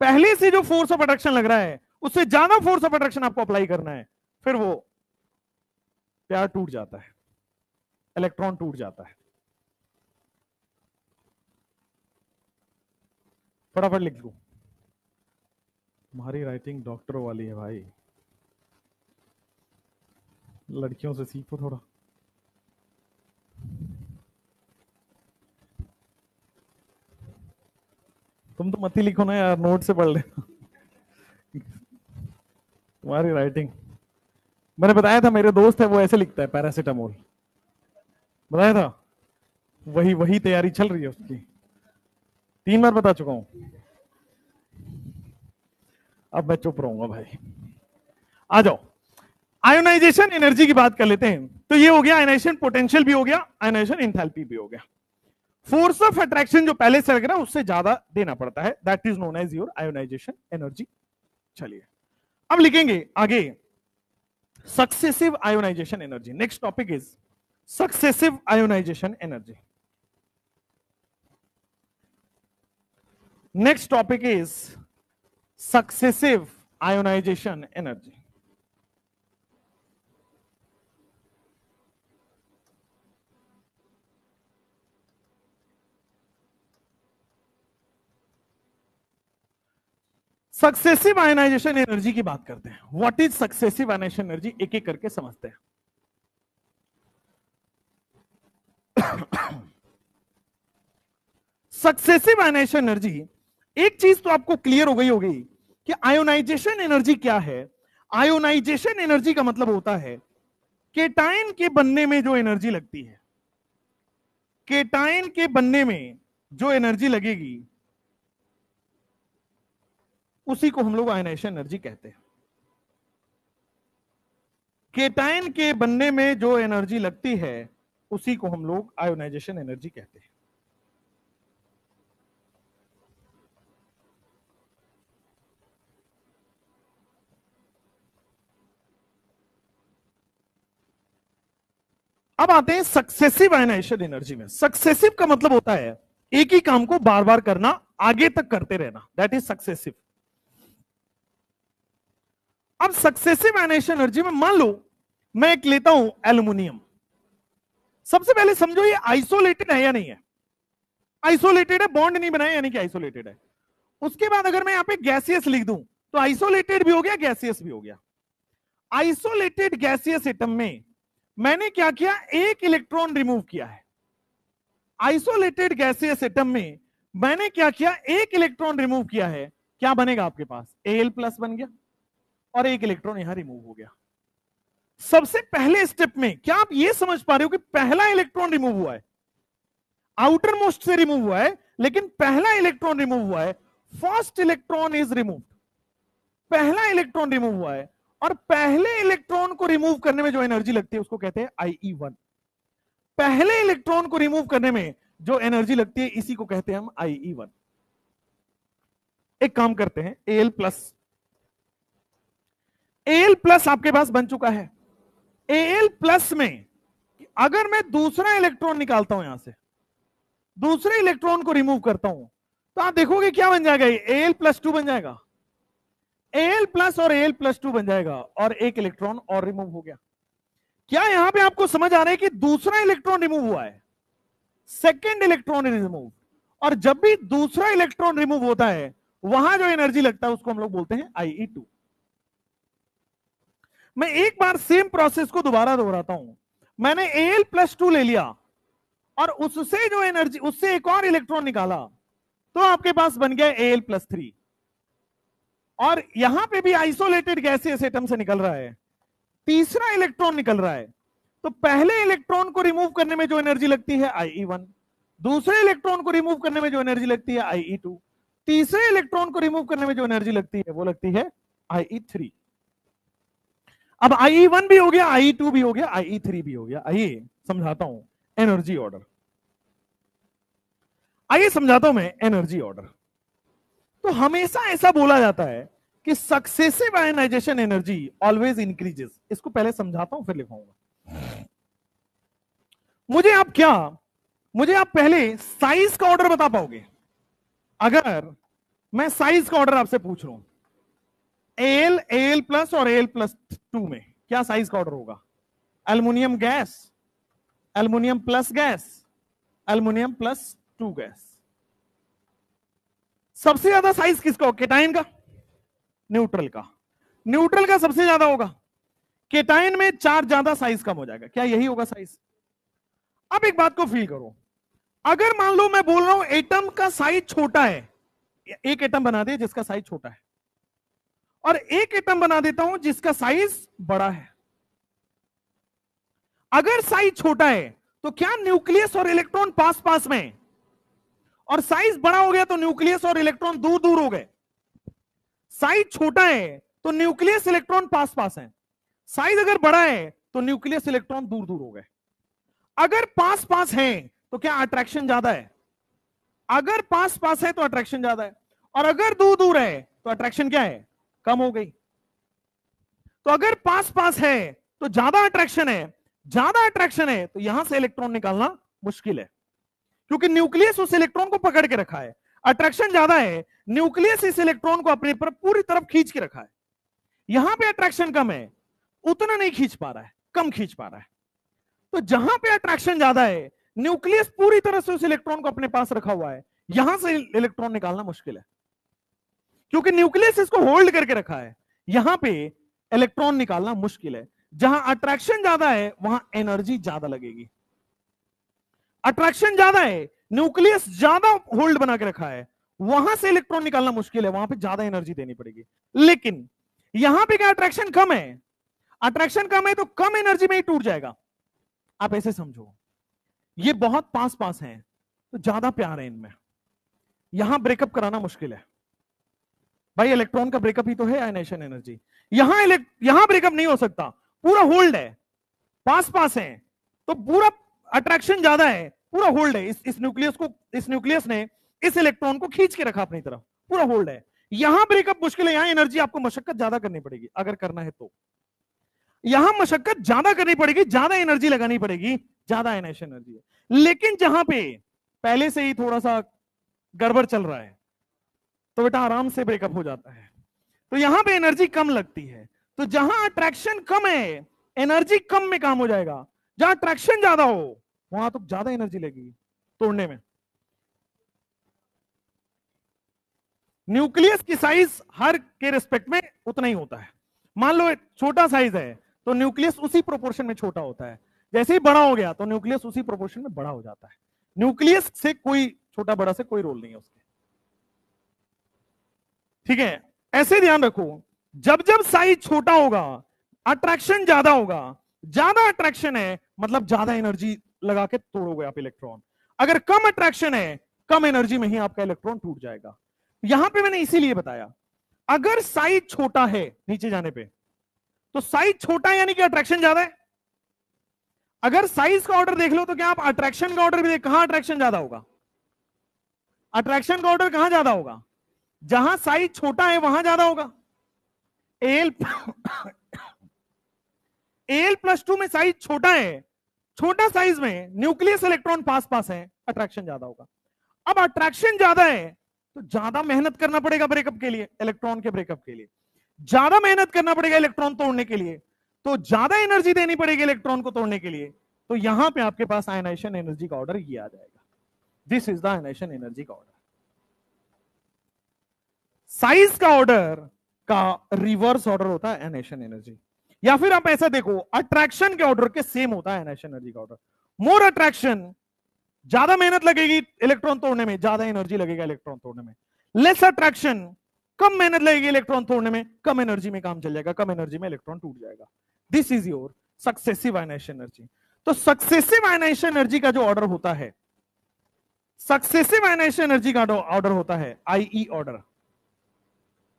पहले से जो फोर्स ऑफ अट्रैक्शन लग रहा है उससे ज्यादा फोर्स ऑफ अट्रैक्शन आपको अप्लाई करना है, फिर वो प्यार टूट जाता है, इलेक्ट्रॉन टूट जाता है। फटाफट लिख दो, तुम्हारी राइटिंग डॉक्टरों वाली है भाई, लड़कियों से सीखो थोड़ा। तुम तो मत ही लिखो ना यार, नोट से पढ़ लेना। तुम्हारी राइटिंग, मैंने बताया था मेरे दोस्त है वो ऐसे लिखता है, पैरासिटामोल, बताया था। वही वही तैयारी चल रही है उसकी, 3 बार बता चुका हूं। अब मैं चुप रहूंगा भाई। आ जाओ, आयोनाइजेशन एनर्जी की बात कर लेते हैं। तो ये हो गया आयोनाइजेशन पोटेंशियल भी हो गया, आयोनाइजेशन एंथैल्पी भी हो गया। फोर्स ऑफ अट्रैक्शन जो पहले से लग रहा है उससे ज्यादा देना पड़ता है, that is known as your ionisation energy. चलिए अब लिखेंगे आगे successive ionisation energy. Next topic is successive ionisation energy. Next topic is successive ionisation energy. Successive ionisation energy की बात करते हैं। What is successive ionisation energy, एक एक करके समझते हैं। सक्सेसिव आयोनाइजेशन एनर्जी, एक चीज तो आपको क्लियर हो गई होगी कि आयोनाइजेशन एनर्जी क्या है। आयोनाइजेशन एनर्जी का मतलब होता है केटायन के बनने में जो एनर्जी लगती है, केटायन के बनने में जो एनर्जी लगेगी उसी को हम लोग आयोनाइजेशन एनर्जी कहते हैं। केटायन के बनने में जो एनर्जी लगती है उसी को हम लोग आयोनाइजेशन एनर्जी कहते हैं। अब आते हैं सक्सेसिव आयोनाइजेशन एनर्जी में। सक्सेसिव का मतलब होता है एक ही काम को बार बार करना, आगे तक करते रहना, दैट इज सक्सेसिव। अब सक्सेसिव आयोनाइजेशन एनर्जी में मान लो मैं एक लेता हूं एल्युमिनियम। सबसे पहले समझो ये आइसोलेटेड है या नहीं है। आइसोलेटेड है, बॉन्ड नहीं बनाया यानी कि आइसोलेटेड है। उसके बाद अगर मैं यहां पे गैसियस लिख दूं तो आइसोलेटेड भी हो गया, गैसियस भी हो गया। आइसोलेटेड गैसियस एटम में मैंने क्या किया, एक इलेक्ट्रॉन रिमूव किया है। आइसोलेटेड गैसियस एटम में मैंने क्या किया, एक इलेक्ट्रॉन रिमूव किया है। क्या बनेगा आपके पास, Al+ बन गया और एक इलेक्ट्रॉन यहां रिमूव हो गया। सबसे पहले स्टेप में क्या आप ये समझ पा रहे हो कि पहला इलेक्ट्रॉन रिमूव हुआ है, आउटर मोस्ट से रिमूव हुआ है, लेकिन पहला इलेक्ट्रॉन रिमूव हुआ है। फर्स्ट इलेक्ट्रॉन इज रिमूव, पहला इलेक्ट्रॉन रिमूव हुआ है और पहले इलेक्ट्रॉन को रिमूव करने में जो एनर्जी लगती है उसको कहते हैं IE1। पहले इलेक्ट्रॉन को रिमूव करने में जो एनर्जी लगती है इसी को कहते हैं हम IE1। एक काम करते हैं, Al+ आपके पास बन चुका है। Al+ में अगर मैं दूसरा इलेक्ट्रॉन निकालता हूं, यहां से दूसरे इलेक्ट्रॉन को रिमूव करता हूं तो आप देखोगे क्या बन जाएगा, Al+2 बन जाएगा। Al+ और Al+2 बन जाएगा और एक इलेक्ट्रॉन और रिमूव हो गया। क्या यहां पे आपको समझ आ रहा है कि दूसरा इलेक्ट्रॉन रिमूव हुआ है, सेकेंड इलेक्ट्रॉन इज रिमूव, और जब भी दूसरा इलेक्ट्रॉन रिमूव होता है वहां जो एनर्जी लगता है उसको हम लोग बोलते हैं IE2। मैं एक बार सेम प्रोसेस को दोबारा दोहराता हूं। मैंने Al+2 ले लिया और उससे जो एनर्जी, उससे एक और इलेक्ट्रॉन निकाला तो आपके पास बन गया Al+3। और यहां पे भी आइसोलेटेड गैसियस एटम से निकल रहा है, तीसरा इलेक्ट्रॉन निकल रहा है। तो पहले इलेक्ट्रॉन को रिमूव करने में जो एनर्जी लगती है IE1, दूसरे इलेक्ट्रॉन को रिमूव करने में जो एनर्जी लगती है IE2, तीसरे इलेक्ट्रॉन को रिमूव करने में जो एनर्जी लगती है वो लगती है IE3। अब IE1 भी हो गया, IE2 भी हो गया, IE3 भी हो गया। आइए समझाता हूं एनर्जी ऑर्डर, आइए समझाता हूं मैं एनर्जी ऑर्डर। तो हमेशा ऐसा बोला जाता है कि successive ionisation energy always increases. इसको पहले समझाता हूं फिर लिखूंगा। मुझे आप पहले साइज का ऑर्डर बता पाओगे? अगर मैं साइज का ऑर्डर आपसे पूछ रहा हूं, Al+ और Al+2 में क्या साइज का ऑर्डर होगा? Aluminium gas, aluminium plus gas, aluminium +2 gas. सबसे ज्यादा साइज किसका होगा? केटायन का, न्यूट्रल का। न्यूट्रल का सबसे ज्यादा होगा, केटायन में 4 ज्यादा, साइज कम हो जाएगा। क्या यही होगा साइज? अब एक बात को फील करो, अगर मान लो मैं बोल रहा हूं एटम का साइज छोटा है, एक एटम बना दे जिसका साइज छोटा है और एक एटम बना देता हूं जिसका साइज बड़ा है। अगर साइज छोटा है तो क्या न्यूक्लियस और इलेक्ट्रॉन पास पास में, और साइज बड़ा हो गया तो न्यूक्लियस और इलेक्ट्रॉन दूर दूर हो गए। साइज छोटा है तो न्यूक्लियस इलेक्ट्रॉन पास पास है, साइज अगर बड़ा है तो न्यूक्लियस इलेक्ट्रॉन दूर दूर हो गए। अगर पास पास है तो क्या अट्रैक्शन ज्यादा है? अगर पास पास है तो अट्रैक्शन ज्यादा है, और अगर दूर दूर है तो अट्रैक्शन क्या है? कम हो गई। तो अगर पास पास है तो ज्यादा अट्रैक्शन है, ज्यादा अट्रैक्शन है तो यहां से इलेक्ट्रॉन निकालना मुश्किल है, क्योंकि न्यूक्लियस उस इलेक्ट्रॉन को पकड़ के रखा है। अट्रैक्शन ज्यादा है, न्यूक्लियस इस इलेक्ट्रॉन को अपने पर पूरी तरफ खींच के रखा है। यहां पे अट्रैक्शन कम है, उतना नहीं खींच पा रहा है, कम खींच पा रहा है। तो जहां पे अट्रैक्शन ज्यादा है, न्यूक्लियस पूरी तरह से उस इलेक्ट्रॉन को अपने पास रखा हुआ है, यहां से इलेक्ट्रॉन निकालना मुश्किल है, क्योंकि न्यूक्लियस इसको होल्ड करके रखा है। यहां पे इलेक्ट्रॉन निकालना मुश्किल है। जहां अट्रैक्शन ज्यादा है वहां एनर्जी ज्यादा लगेगी। अट्रैक्शन ज्यादा है, न्यूक्लियस ज्यादा होल्ड बना के रखा है, वहां से इलेक्ट्रॉन निकालना मुश्किल है, वहां पे ज्यादा एनर्जी देनी पड़ेगी। लेकिन यहां पे क्या अट्रैक्शन कम है? अट्रैक्शन कम है तो कम एनर्जी में ही टूट जाएगा। आप ऐसे समझो, ये बहुत पास पास हैं तो ज्यादा प्यार है इनमें, यहां ब्रेकअप कराना मुश्किल है। भाई इलेक्ट्रॉन का ब्रेकअप ही तो है आयनाइजेशन एनर्जी। यहां ब्रेकअप नहीं हो सकता, पूरा होल्ड है, पास पास है तो पूरा अट्रैक्शन ज्यादा है, पूरा होल्ड है। इस न्यूक्लियस ने इस इलेक्ट्रॉन को खींच के रखा अपनी तरफ, पूरा होल्ड है। यहां ब्रेकअप मुश्किल है, यहां एनर्जी आपको मशक्कत ज्यादा करनी पड़ेगी अगर करना है तो। यहां मशक्कत ज्यादा करनी पड़ेगी, ज्यादा एनर्जी लगानी पड़ेगी, ज्यादा आयनाइजेशन एनर्जी है। लेकिन जहां पे पहले से ही थोड़ा सा गड़बड़ चल रहा है तो बेटा आराम से ब्रेकअप हो जाता है, तो यहां पे एनर्जी कम लगती है। तो जहां अट्रैक्शन कम है, एनर्जी कम में काम हो जाएगा। जहां अट्रैक्शन ज्यादा हो वहां तो ज्यादा एनर्जी लगेगी तोड़ने में। न्यूक्लियस की साइज हर के रिस्पेक्ट में उतना ही होता है। मान लो छोटा साइज है तो न्यूक्लियस उसी प्रोपोर्शन में छोटा होता है, जैसे ही बड़ा हो गया तो न्यूक्लियस उसी प्रोपोर्शन में बड़ा हो जाता है। न्यूक्लियस से कोई छोटा बड़ा से कोई रोल नहीं है उसके, ठीक है? ऐसे ध्यान रखो, जब जब साइज छोटा होगा अट्रैक्शन ज्यादा होगा। ज्यादा अट्रैक्शन है मतलब ज्यादा एनर्जी लगा के तोड़ोगे आप इलेक्ट्रॉन। अगर कम अट्रैक्शन है, कम एनर्जी में ही आपका इलेक्ट्रॉन टूट जाएगा। यहां पे मैंने इसीलिए बताया, अगर साइज छोटा है नीचे जाने पे, तो साइज छोटा है यानी कि अट्रैक्शन ज्यादा है। अगर साइज का ऑर्डर देख लो तो क्या आप अट्रैक्शन का ऑर्डर भी देख, कहां अट्रैक्शन ज्यादा होगा? अट्रैक्शन का ऑर्डर कहां ज्यादा होगा? जहां साइज छोटा है वहां ज्यादा होगा। एल एल+2 में साइज छोटा है, छोटा साइज में न्यूक्लियस इलेक्ट्रॉन पास पास है, अट्रैक्शन ज्यादा होगा। अब अट्रैक्शन ज्यादा है तो ज्यादा मेहनत करना पड़ेगा ब्रेकअप के लिए, इलेक्ट्रॉन के ब्रेकअप के लिए ज्यादा मेहनत करना पड़ेगा, इलेक्ट्रॉन तोड़ने के लिए तो ज्यादा एनर्जी देनी पड़ेगी इलेक्ट्रॉन को तोड़ने के लिए। तो यहां पे आपके पास आयनाइजेशन एनर्जी का ऑर्डर ये आ जाएगा। This is the ionisation energy का ऑर्डर। साइज का ऑर्डर का रिवर्स ऑर्डर होता है आयनाइजेशन एनर्जी। या फिर आप ऐसा देखो, अट्रैक्शन के ऑर्डर के सेम होता है आयनाइजेशन एनर्जी का ऑर्डर। मोर अट्रैक्शन, ज्यादा मेहनत लगेगी इलेक्ट्रॉन तोड़ने में, ज्यादा एनर्जी लगेगा इलेक्ट्रॉन तोड़ने में। लेस अट्रैक्शन, कम मेहनत लगेगी इलेक्ट्रॉन तोड़ने में, कम एनर्जी में काम चल जाएगा, कम एनर्जी में इलेक्ट्रॉन टूट जाएगा। This is your successive ionisation energy. तो सक्सेसिव आयनाइजेशन एनर्जी का जो ऑर्डर होता है, सक्सेसिव आयनाइजेशन एनर्जी का ऑर्डर होता है आईई ऑर्डर।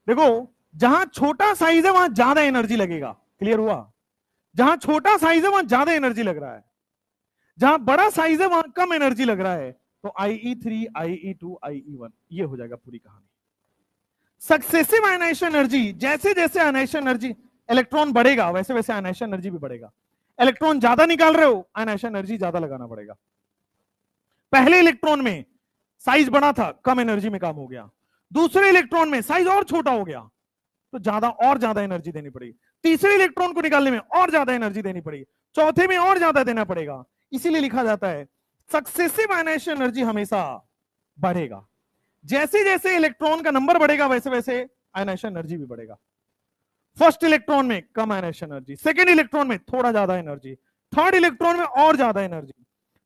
देखो, जहां छोटा साइज है वहां ज्यादा एनर्जी लगेगा, क्लियर हुआ? जहां छोटा साइज है वहां ज्यादा एनर्जी लग रहा है, जहां बड़ा साइज है वहां कम एनर्जी लग रहा है। तो IE3, IE2, IE1, ये हो जाएगा पूरी कहानी। सक्सेसिव आयनाइजेशन एनर्जी, जैसे जैसे आयनाइजेशन एनर्जी, इलेक्ट्रॉन बढ़ेगा वैसे वैसे आयनाइजेशन एनर्जी भी बढ़ेगा। इलेक्ट्रॉन ज्यादा निकाल रहे हो, आयनाइजेशन एनर्जी ज्यादा लगाना पड़ेगा। पहले इलेक्ट्रॉन में साइज बड़ा था, कम एनर्जी में काम हो गया। दूसरे इलेक्ट्रॉन में साइज और छोटा हो गया तो ज्यादा और ज्यादा एनर्जी देनी पड़ेगी। तीसरे इलेक्ट्रॉन को निकालने में और ज्यादा एनर्जी देनी पड़ेगी, चौथे में और ज्यादा देना पड़ेगा। इसीलिए लिखा जाता है सक्सेसिव आयनाइजेशन एनर्जी हमेशा बढ़ेगा। जैसे जैसे इलेक्ट्रॉन का नंबर बढ़ेगा वैसे वैसे आयनाइजेशन एनर्जी भी बढ़ेगा। फर्स्ट इलेक्ट्रॉन में कम आयनाइजेशन एनर्जी, सेकेंड इलेक्ट्रॉन में थोड़ा ज्यादा एनर्जी, थर्ड इलेक्ट्रॉन में और ज्यादा एनर्जी,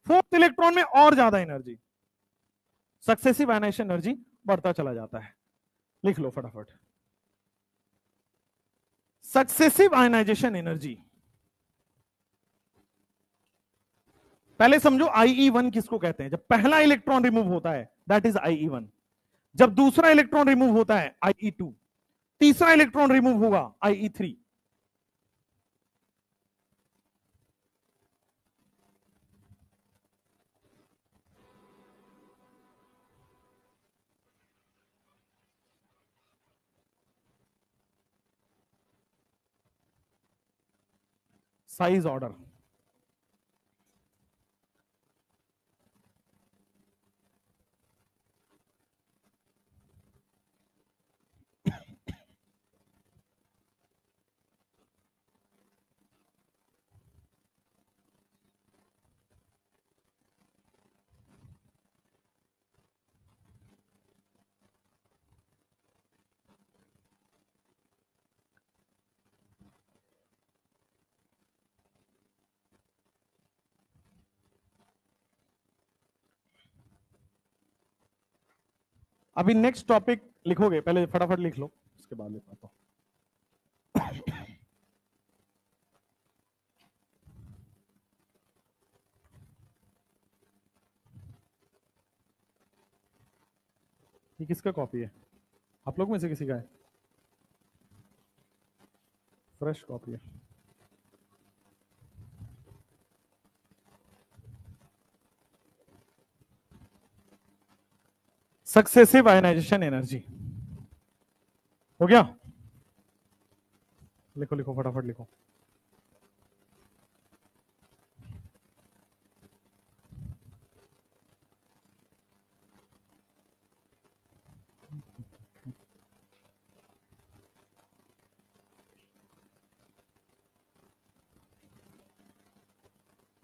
फोर्थ इलेक्ट्रॉन में और ज्यादा एनर्जी। सक्सेसिव आयनाइजेशन एनर्जी बढ़ता चला जाता है। लिख लो फटाफट, सक्सेसिव आयनाइजेशन एनर्जी। पहले समझो IE1 किसको कहते हैं? जब पहला इलेक्ट्रॉन रिमूव होता है दैट इज IE1। जब दूसरा इलेक्ट्रॉन रिमूव होता है IE2। तीसरा इलेक्ट्रॉन रिमूव होगा IE3। Size order. अभी नेक्स्ट टॉपिक लिखोगे, पहले फटाफट लिख लो, उसके बाद लिख पाता हूं। ये किसका कॉपी है? आप लोग में से किसी का है? फ्रेश कॉपी है। सक्सेसिव आयनाइजेशन एनर्जी हो गया? लिखो लिखो फटाफट लिखो।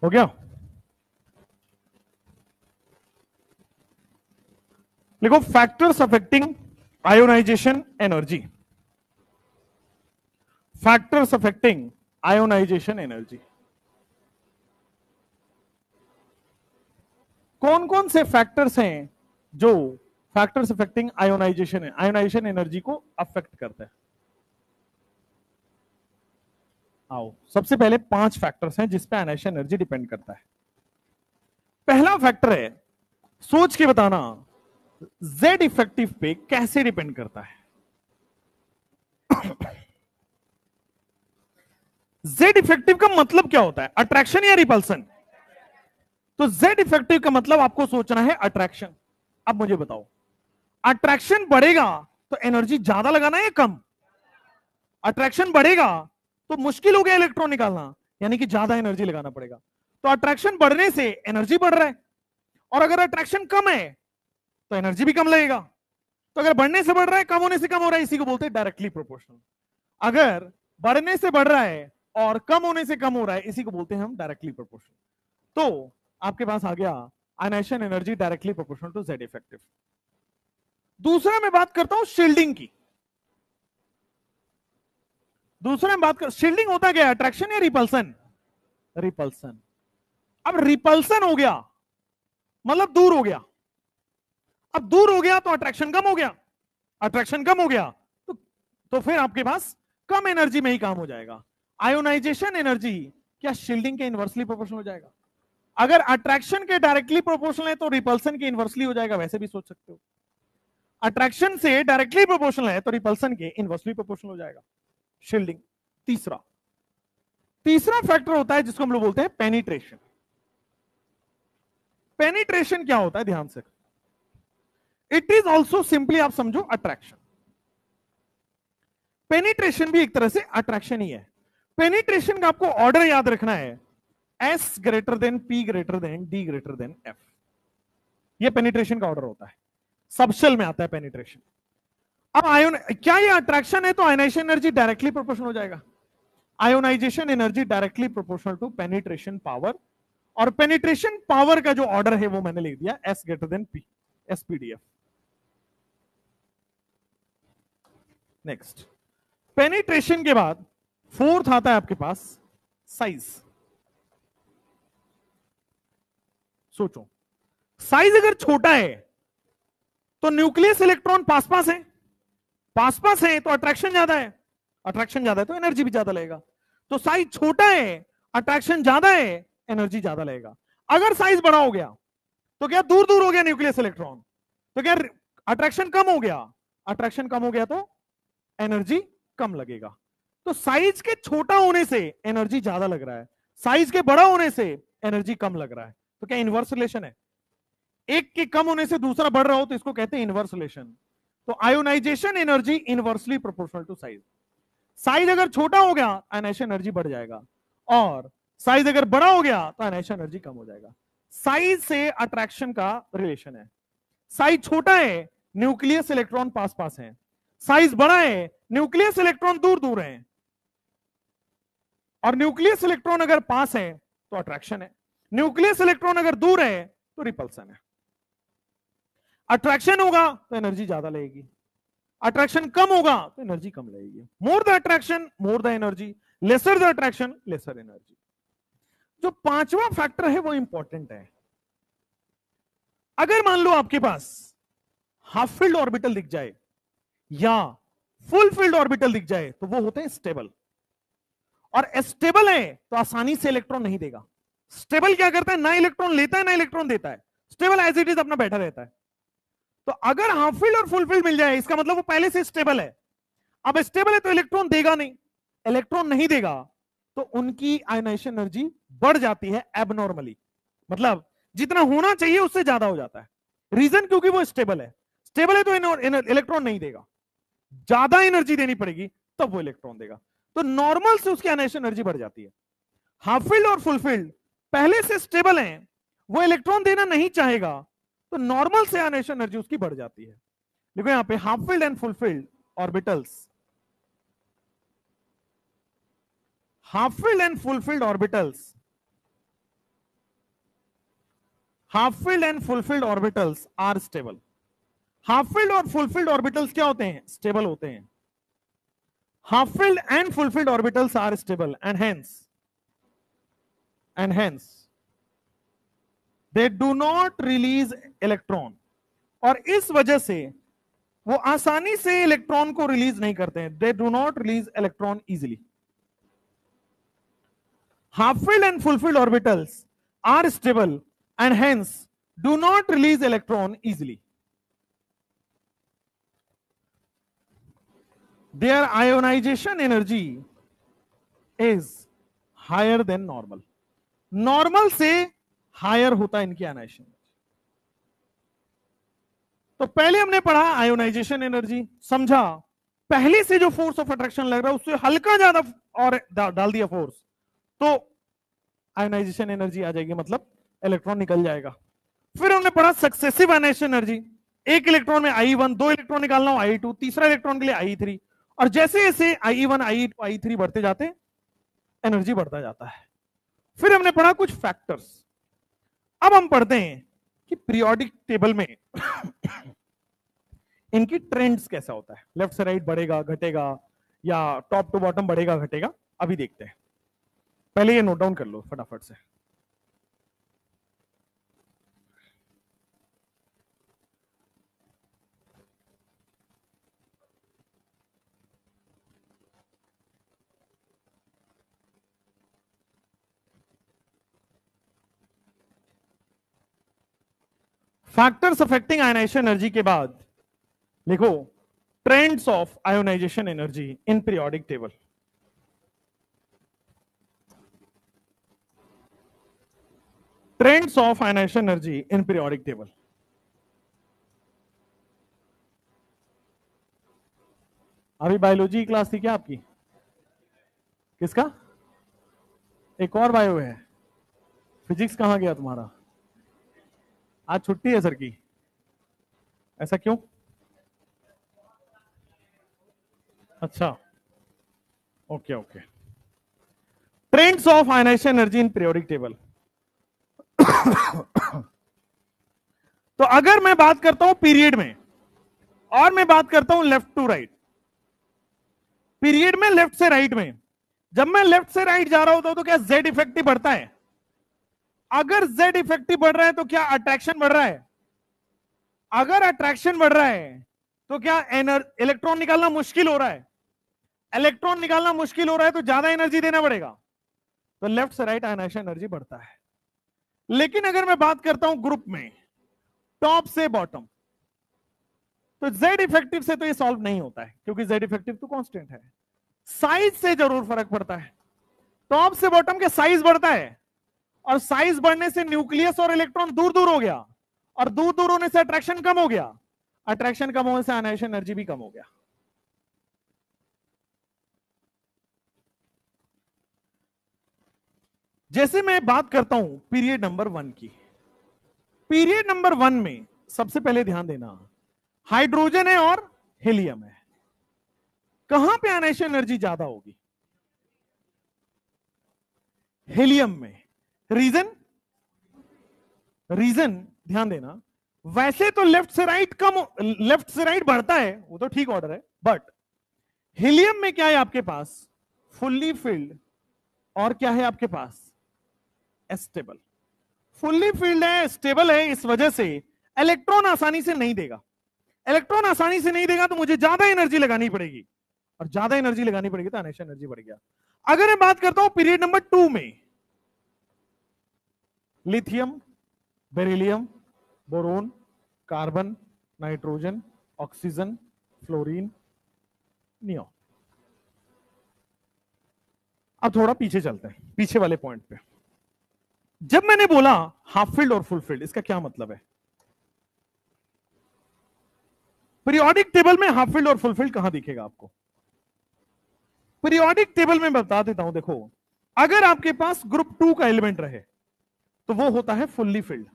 हो गया? लिखो factors affecting ionisation energy. Factors affecting ionisation energy. कौन कौन से फैक्टर्स हैं जो फैक्टर्स अफेक्टिंग आयोनाइजेशन एनर्जी को अफेक्ट करते हैं? आओ, सबसे पहले 5 फैक्टर्स हैं जिस पे आयोनाइजेशन एनर्जी डिपेंड करता है। पहला फैक्टर है, सोच के बताना, जेड इफेक्टिव पे कैसे डिपेंड करता है? जेड इफेक्टिव का मतलब क्या होता है? अट्रैक्शन या रिपल्सन? तो जेड इफेक्टिव का मतलब आपको सोचना है अट्रैक्शन। अब मुझे बताओ, अट्रैक्शन बढ़ेगा तो एनर्जी ज्यादा लगाना है या कम? अट्रैक्शन बढ़ेगा तो मुश्किल हो गया इलेक्ट्रॉन निकालना, यानी कि ज्यादा एनर्जी लगाना पड़ेगा। तो अट्रैक्शन बढ़ने से एनर्जी बढ़ रहा है, और अगर अट्रैक्शन कम है तो एनर्जी भी कम लगेगा। तो अगर बढ़ने से बढ़ रहा है, कम होने से कम हो रहा है, इसी को बोलते हैं डायरेक्टली प्रोपोर्शनल। अगर बढ़ने से बढ़ रहा है और कम होने से कम हो रहा है, इसी को बोलते हैं हम डायरेक्टली प्रोपोर्शनल। तो आपके पास आ गया ionisation energy directly proportional to Z effective. दूसरा मैं बात करता हूं शील्डिंग की। शील्डिंग होता क्या है? अट्रैक्शन या रिपल्सन? रिपल्सन। अब रिपल्सन हो गया मतलब दूर हो गया। अब दूर हो गया तो अट्रैक्शन कम हो गया। अट्रैक्शन कम हो गया तो फिर आपके पास कम एनर्जी में ही काम हो जाएगा। आयोनाइजेशन एनर्जी क्या शील्डिंग के इनवर्सली प्रोपोर्शनल हो जाएगा? अगर अट्रैक्शन के डायरेक्टली प्रोपोर्शनल है तो रिपल्सन के इनवर्सली हो जाएगा, वैसे भी सोच सकते हो। अट्रैक्शन से डायरेक्टली प्रोपोर्शनल है तो रिपल्सन के इनवर्सली प्रोपोर्शनल हो जाएगा शील्डिंग। तीसरा फैक्टर होता है जिसको हम लोग बोलते हैं पेनिट्रेशन। पेनिट्रेशन क्या होता है? ध्यान से, इट इज ऑल्सो सिंपली आप समझो अट्रैक्शन। पेनिट्रेशन भी एक तरह से अट्रैक्शन ही है। पेनिट्रेशन का आपको ऑर्डर याद रखना है, S greater than P greater than D greater than F. ये पेनिट्रेशन का ऑर्डर होता है, सबशेल में आता है पेनिट्रेशन। अब आयोन क्या ये अट्रैक्शन है तो आयोनाइजेशन एनर्जी डायरेक्टली प्रोपोर्शनल हो जाएगा। Ionisation energy directly proportional to penetration power, और पेनिट्रेशन पावर का जो ऑर्डर है वो मैंने लिख दिया S greater than P, SPDF. Next, penetration के बाद फोर्थ आता है आपके पास साइज। सोचो, साइज अगर छोटा है तो न्यूक्लियस इलेक्ट्रॉन पास पास है, पास पास है तो अट्रैक्शन ज्यादा है, अट्रैक्शन ज्यादा है तो एनर्जी भी ज्यादा लगेगा। तो साइज छोटा है, अट्रैक्शन ज्यादा है, एनर्जी ज्यादा लगेगा। अगर साइज बड़ा हो गया तो क्या दूर दूर हो गया न्यूक्लियस इलेक्ट्रॉन, तो क्या अट्रैक्शन कम हो गया, अट्रैक्शन कम हो गया तो एनर्जी कम लगेगा। तो साइज के छोटा होने से एनर्जी ज्यादा लग रहा है, साइज के बड़ा होने से एनर्जी कम लग रहा है। तो क्या इनवर्स रिलेशन है? एक के कम होने से दूसरा बढ़ रहा हो तो इसको कहते हैं इनवर्स रिलेशन। तो ionisation energy inversely proportional to size. Size अगर छोटा हो गया आयोनाइजेशन एनर्जी बढ़ जाएगा, और साइज अगर बड़ा हो गया तो आयनाइजेशन एनर्जी कम हो जाएगा। साइज से अट्रैक्शन का रिलेशन है। साइज छोटा है, न्यूक्लियस इलेक्ट्रॉन पास पास है। साइज बड़ा है, न्यूक्लियस इलेक्ट्रॉन दूर दूर है। और न्यूक्लियस इलेक्ट्रॉन अगर पास है तो अट्रैक्शन है, न्यूक्लियस इलेक्ट्रॉन अगर दूर है तो रिपल्सन है। अट्रैक्शन होगा तो एनर्जी ज्यादा लगेगी, अट्रैक्शन कम होगा तो एनर्जी कम लगेगी। More the attraction more the energy, lesser the attraction lesser energy. जो पांचवा फैक्टर है वो इंपॉर्टेंट है। अगर मान लो आपके पास हाफ फील्ड ऑर्बिटल दिख जाए या फुल फील्ड ऑर्बिटल दिख जाए तो वो होते हैं स्टेबल। और स्टेबल है तो आसानी से इलेक्ट्रॉन नहीं देगा। स्टेबल क्या करता है, ना इलेक्ट्रॉन लेता है ना इलेक्ट्रॉन देता है। स्टेबल एज इट इज अपना बैठा रहता है। तो अगर हाफ फील्ड और फुल फील्ड मिल जाए इसका मतलब वो पहले से स्टेबल है। अब स्टेबल है तो इलेक्ट्रॉन देगा नहीं, इलेक्ट्रॉन नहीं देगा तो उनकी आयनाइजेशन एनर्जी बढ़ जाती है एबनॉर्मली, मतलब जितना होना चाहिए उससे ज्यादा हो जाता है। रीजन क्योंकि वो स्टेबल है। स्टेबल है तो इलेक्ट्रॉन नहीं देगा, ज्यादा एनर्जी देनी पड़ेगी तब वो इलेक्ट्रॉन देगा। तो नॉर्मल से उसकी आयनाइजेशन एनर्जी बढ़ जाती है। हाफ फील्ड और फुल फील्ड पहले से स्टेबल हैं, वो इलेक्ट्रॉन देना नहीं चाहेगा तो नॉर्मल से आयनाइजेशन एनर्जी उसकी बढ़ जाती है। देखो यहां पे half field and full field orbitals, half filled and full filled orbitals, half filled and full filled orbitals are stable। half filled और full filled orbitals क्या होते हैं, stable होते हैं। half filled and full filled orbitals are stable and hence they do not release electron। और इस वजह से वो आसानी से इलेक्ट्रॉन को रिलीज नहीं करते हैं। they do not release electron easily। half filled and full filled orbitals are stable and hence do not release electron easily। their ionization energy is higher than normal। Normal से higher होता है इनकी ionization. तो पहले हमने पढ़ा ionisation energy, समझा पहले से जो फोर्स ऑफ अट्रैक्शन लग रहा है उससे हल्का ज्यादा और डाल दिया फोर्स तो आयोनाइजेशन एनर्जी आ जाएगी, मतलब इलेक्ट्रॉन निकल जाएगा। फिर हमने पढ़ा सक्सेसिव आयोनाइजेशन एनर्जी, एक इलेक्ट्रॉन में I1, दो इलेक्ट्रॉन निकालना हो I2, तीसरा इलेक्ट्रॉन के लिए I3, और जैसे जैसे I1 I2 I3 बढ़ते जाते एनर्जी बढ़ता जाता है। फिर हमने पढ़ा कुछ फैक्टर्स। अब हम पढ़ते हैं कि पीरियोडिक टेबल में इनकी ट्रेंड्स कैसा होता है, लेफ्ट से राइट बढ़ेगा घटेगा या टॉप टू बॉटम बढ़ेगा घटेगा, अभी देखते हैं। पहले ये नोट डाउन कर लो फटाफट से। फैक्टर्स अफेक्टिंग आयोनाइजेशन एनर्जी के बाद लिखो trends of ionisation energy in periodic table. Trends of ionisation energy in periodic table. अभी बायोलॉजी की क्लास थी क्या आपकी? किसका? एक और बायो है। फिजिक्स कहां गया तुम्हारा? आज छुट्टी है सर की, ऐसा क्यों? अच्छा okay okay. Trends of ionisation energy in periodic table. तो अगर मैं बात करता हूं पीरियड में और मैं बात करता हूं लेफ्ट टू राइट, पीरियड में लेफ्ट से राइट में, जब मैं लेफ्ट से राइट जा रहा होता हूं तो क्या जेड इफेक्टिव बढ़ता है? अगर जेड इफेक्टिव बढ़ रहा है तो क्या अट्रैक्शन बढ़ रहा है? अगर अट्रैक्शन बढ़ रहा है तो क्या इलेक्ट्रॉन निकालना मुश्किल हो रहा है? इलेक्ट्रॉन निकालना मुश्किल हो रहा है तो ज्यादा एनर्जी देना पड़ेगा, तो लेफ्ट से राइट आयनाइजेशन एनर्जी बढ़ता है। लेकिन अगर मैं बात करता हूं ग्रुप में टॉप से बॉटम, तो जेड इफेक्टिव से तो ये सॉल्व नहीं होता है क्योंकि जेड इफेक्टिव तो कांस्टेंट है। साइज से जरूर फर्क पड़ता है। टॉप से बॉटम के साइज बढ़ता है और साइज बढ़ने से न्यूक्लियस और इलेक्ट्रॉन दूर दूर हो गया और दूर दूर होने से अट्रैक्शन कम हो गया, अट्रैक्शन कम होने से आयनाइजेशन एनर्जी भी कम हो गया। जैसे मैं बात करता हूं पीरियड नंबर 1 की, पीरियड नंबर 1 में सबसे पहले ध्यान देना हाइड्रोजन है और हीलियम है। कहां पे आयनाइजेशन एनर्जी ज्यादा होगी? हीलियम में। रीजन? रीजन ध्यान देना, वैसे तो लेफ्ट से राइट लेफ्ट से राइट बढ़ता है, वो तो ठीक ऑर्डर है, बट हीलियम में क्या है आपके पास? फुल्ली फिल्ड, और क्या है आपके पास? स्टेबल। फुल्ली फिल्ड है, स्टेबल है, इस वजह से इलेक्ट्रॉन आसानी से नहीं देगा। इलेक्ट्रॉन आसानी से नहीं देगा तो मुझे ज्यादा एनर्जी लगानी पड़ेगी, और ज्यादा एनर्जी लगानी पड़ेगी तो आयनाइजेशन एनर्जी बढ़ गया। अगर मैं बात करता हूं पीरियड नंबर 2 में, lithium, beryllium, boron, carbon, nitrogen, oxygen, fluorine, neon. अब थोड़ा पीछे चलते हैं, पीछे वाले पॉइंट पे। जब मैंने बोला हाफ फील्ड और फुल फील्ड, इसका क्या मतलब है? पीरियोडिक टेबल में हाफ फील्ड और फुल फील्ड कहां दिखेगा आपको? पीरियोडिक टेबल में बता देता हूं, देखो, अगर आपके पास ग्रुप 2 का एलिमेंट रहे तो वो होता है फुल्ली फिल्ड।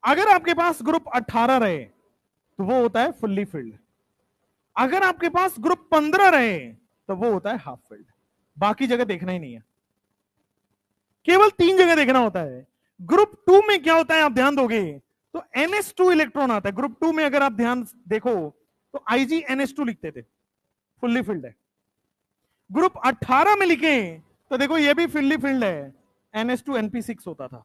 अगर आपके पास ग्रुप 18 रहे तो वो होता है फुल्ली फिल्ड। अगर आपके पास ग्रुप 15 रहे तो वो होता है हाफ फिल्ड। बाकी जगह देखना ही नहीं है, केवल 3 जगह देखना होता है। ग्रुप 2 में क्या होता है आप ध्यान दोगे तो NH2 इलेक्ट्रॉन आता है। ग्रुप 2 में अगर आप ध्यान देखो तो IgNH2 लिखते थे, फुल्ली फिल्ड है। ग्रुप 18 में लिखे तो देखो ये भी फुल्ली फिल्ड है, NH2NP6 होता था।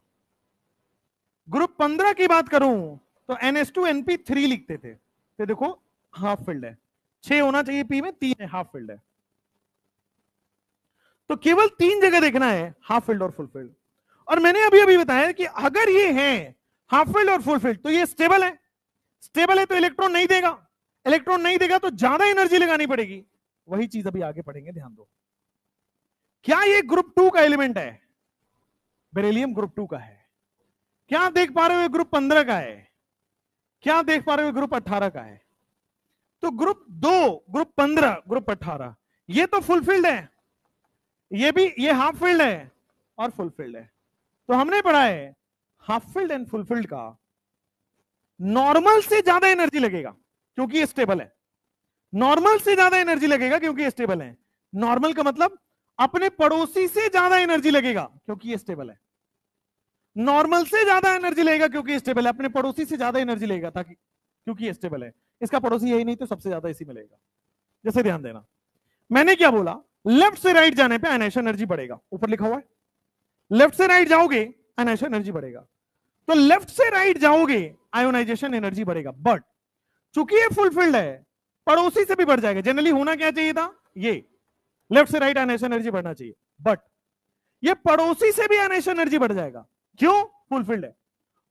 ग्रुप 15 की बात करूं तो NH2NP3 लिखते थे, तो देखो हाफ फिल्ड है। 6 होना चाहिए पी में, 3 है, हाफ फिल्ड है। तो केवल 3 जगह देखना है, हाफ फील्ड और फुल फील्ड। और मैंने अभी अभी बताया कि अगर ये है हाफ फील्ड और फुल फील्ड तो ये स्टेबल है। स्टेबल है तो इलेक्ट्रॉन नहीं देगा, इलेक्ट्रॉन नहीं देगा तो ज्यादा एनर्जी लगानी पड़ेगी। वही चीज अभी आगे पढ़ेंगे, ध्यान दो। क्या ये ग्रुप 2 का एलिमेंट है? बेरिलियम ग्रुप 2 का है। क्या आप देख पा रहे हो ग्रुप 15 का है? क्या आप देख पा रहे हो ग्रुप 18 का है? तो ग्रुप 2, ग्रुप 15, ग्रुप 18 ये तो फुलफिल्ड है, ये भी, ये हाफ फील्ड है और फुल फील्ड है। तो हमने पढ़ा है half field and full field का नॉर्मल से ज्यादा एनर्जी लगेगा क्योंकि ये स्टेबल है। नॉर्मल से ज्यादा एनर्जी लगेगा क्योंकि ये स्टेबल है। नॉर्मल का मतलब अपने पड़ोसी से ज्यादा एनर्जी लगेगा क्योंकि ये स्टेबल है। नॉर्मल से ज्यादा एनर्जी लगेगा क्योंकि ये स्टेबल है, अपने पड़ोसी से ज्यादा एनर्जी लगेगा ताकि, क्योंकि ये स्टेबल है। इसका पड़ोसी यही नहीं तो सबसे ज्यादा इसी में लगेगा। जैसे ध्यान देना, मैंने क्या बोला, लेफ्ट से राइट जाने पे आयनाइजेशन एनर्जी बढ़ेगा, ऊपर लिखा हुआ है। लेफ्ट से राइट जाओगे आयनाइजेशन एनर्जी बढ़ेगा, तो लेफ्ट से राइट जाओगे आयोनाइजेशन एनर्जी बढ़ेगा। बट चूंकि ये फुलफिल्ड है, पड़ोसी से भी बढ़ जाएगा। जनरली होना क्या चाहिए था, ये लेफ्ट से राइट आयनाइजेशन एनर्जी बढ़ना चाहिए, बट ये पड़ोसी से भी आयनाइजेशन एनर्जी बढ़ जाएगा। क्यों? फुलफिल्ड है।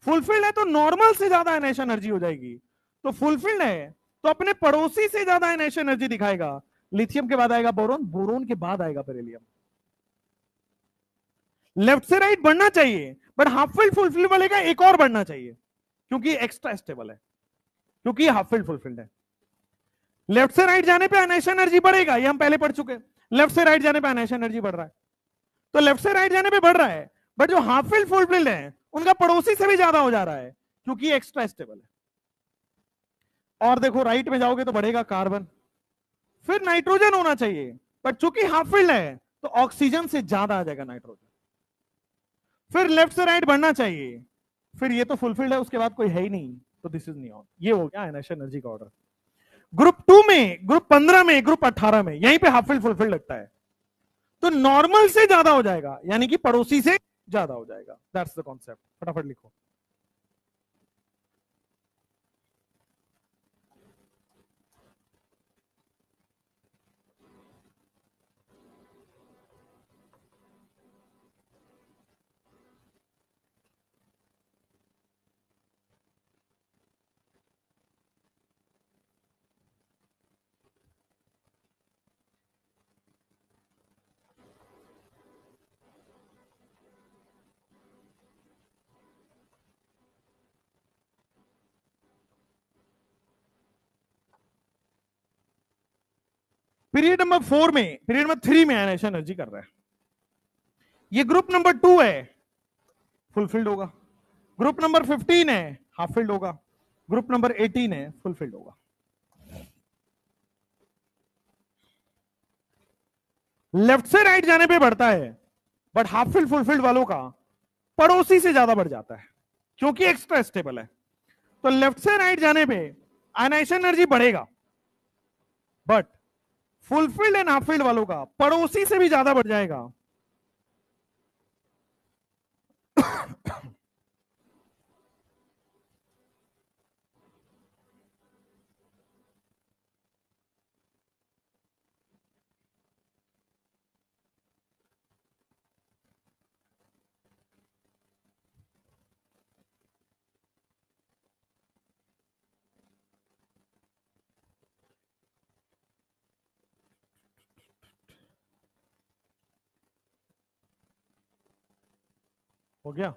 फुलफिल्ड है तो नॉर्मल से ज्यादा आयनाइजेशन एनर्जी हो जाएगी। तो फुलफिल्ड है तो अपने पड़ोसी से ज्यादा आयनाइजेशन एनर्जी दिखाएगा। लिथियम के बाद आएगा बोरोन, बोरोन के बाद आएगा बेरिलियम। लेफ्ट से राइट बढ़ना चाहिए, बट हाफ फील्ड फुलफिल्ड वाले का एक और बढ़ना चाहिए क्योंकि एक्स्ट्रा स्टेबल है, क्योंकि हाफ फील्ड फुलफिल्ड है। लेफ्ट से राइट जाने पे आयनाइजेशन एनर्जी बढ़ेगा, ये हम पहले पढ़ चुके हैं। लेफ्ट से राइट जाने पे आयनाइजेशन एनर्जी बढ़ रहा है, तो लेफ्ट से राइट जाने पे बढ़ रहा है, बट जो हाफ फील्ड फुलफिल्ड है उनका पड़ोसी से भी ज्यादा हो जा रहा है क्योंकि एक्स्ट्रा स्टेबल है। और देखो राइट में जाओगे तो बढ़ेगा कार्बन, फिर नाइट्रोजन होना चाहिए, बट चूंकि हाफ फील्ड है तो ऑक्सीजन से ज्यादा आ जाएगा नाइट्रोजन। फिर लेफ्ट से राइट बढ़ना चाहिए, फिर ये तो फुलफिल्ड है, उसके बाद कोई है ही नहीं, तो दिस इज नियॉन। ये हो गया आयनाइजेशन एनर्जी का ऑर्डर। ग्रुप 2 में, ग्रुप 15 में, ग्रुप 18 में यहीं पे हाफ फील्ड फुलफिल्ड लगता है, तो नॉर्मल से ज्यादा हो जाएगा, यानी कि पड़ोसी से ज्यादा हो जाएगा। That's the concept. फटाफट लिखो। पीरियड नंबर 4 में, पीरियड नंबर 3 में आयनाइजेशन एनर्जी कर रहा है। ये ग्रुप नंबर 2 है, फुलफिल्ड होगा। ग्रुप नंबर 15 है, हाफ फिल्ड होगा। ग्रुप नंबर 18 है, फुलफिल्ड होगा। लेफ्ट से राइट जाने पे बढ़ता है, बट हाफ फिल्ड फुलफिल्ड वालों का पड़ोसी से ज्यादा बढ़ जाता है, क्योंकि एक्स्ट्रा स्टेबल है। तो लेफ्ट से राइट जाने पे आयनाइजेशन एनर्जी बढ़ेगा, but fulfilled and half filled वालों का पड़ोसी से भी ज्यादा बढ़ जाएगा। हो गया?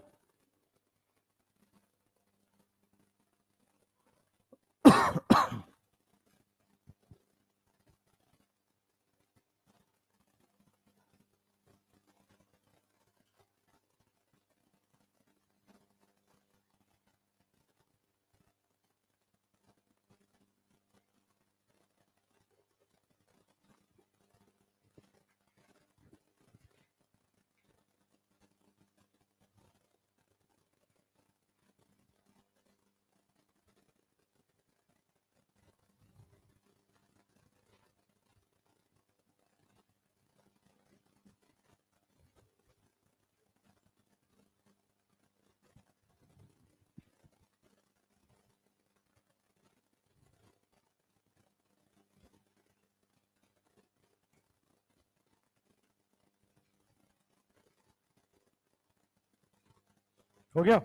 हो गया?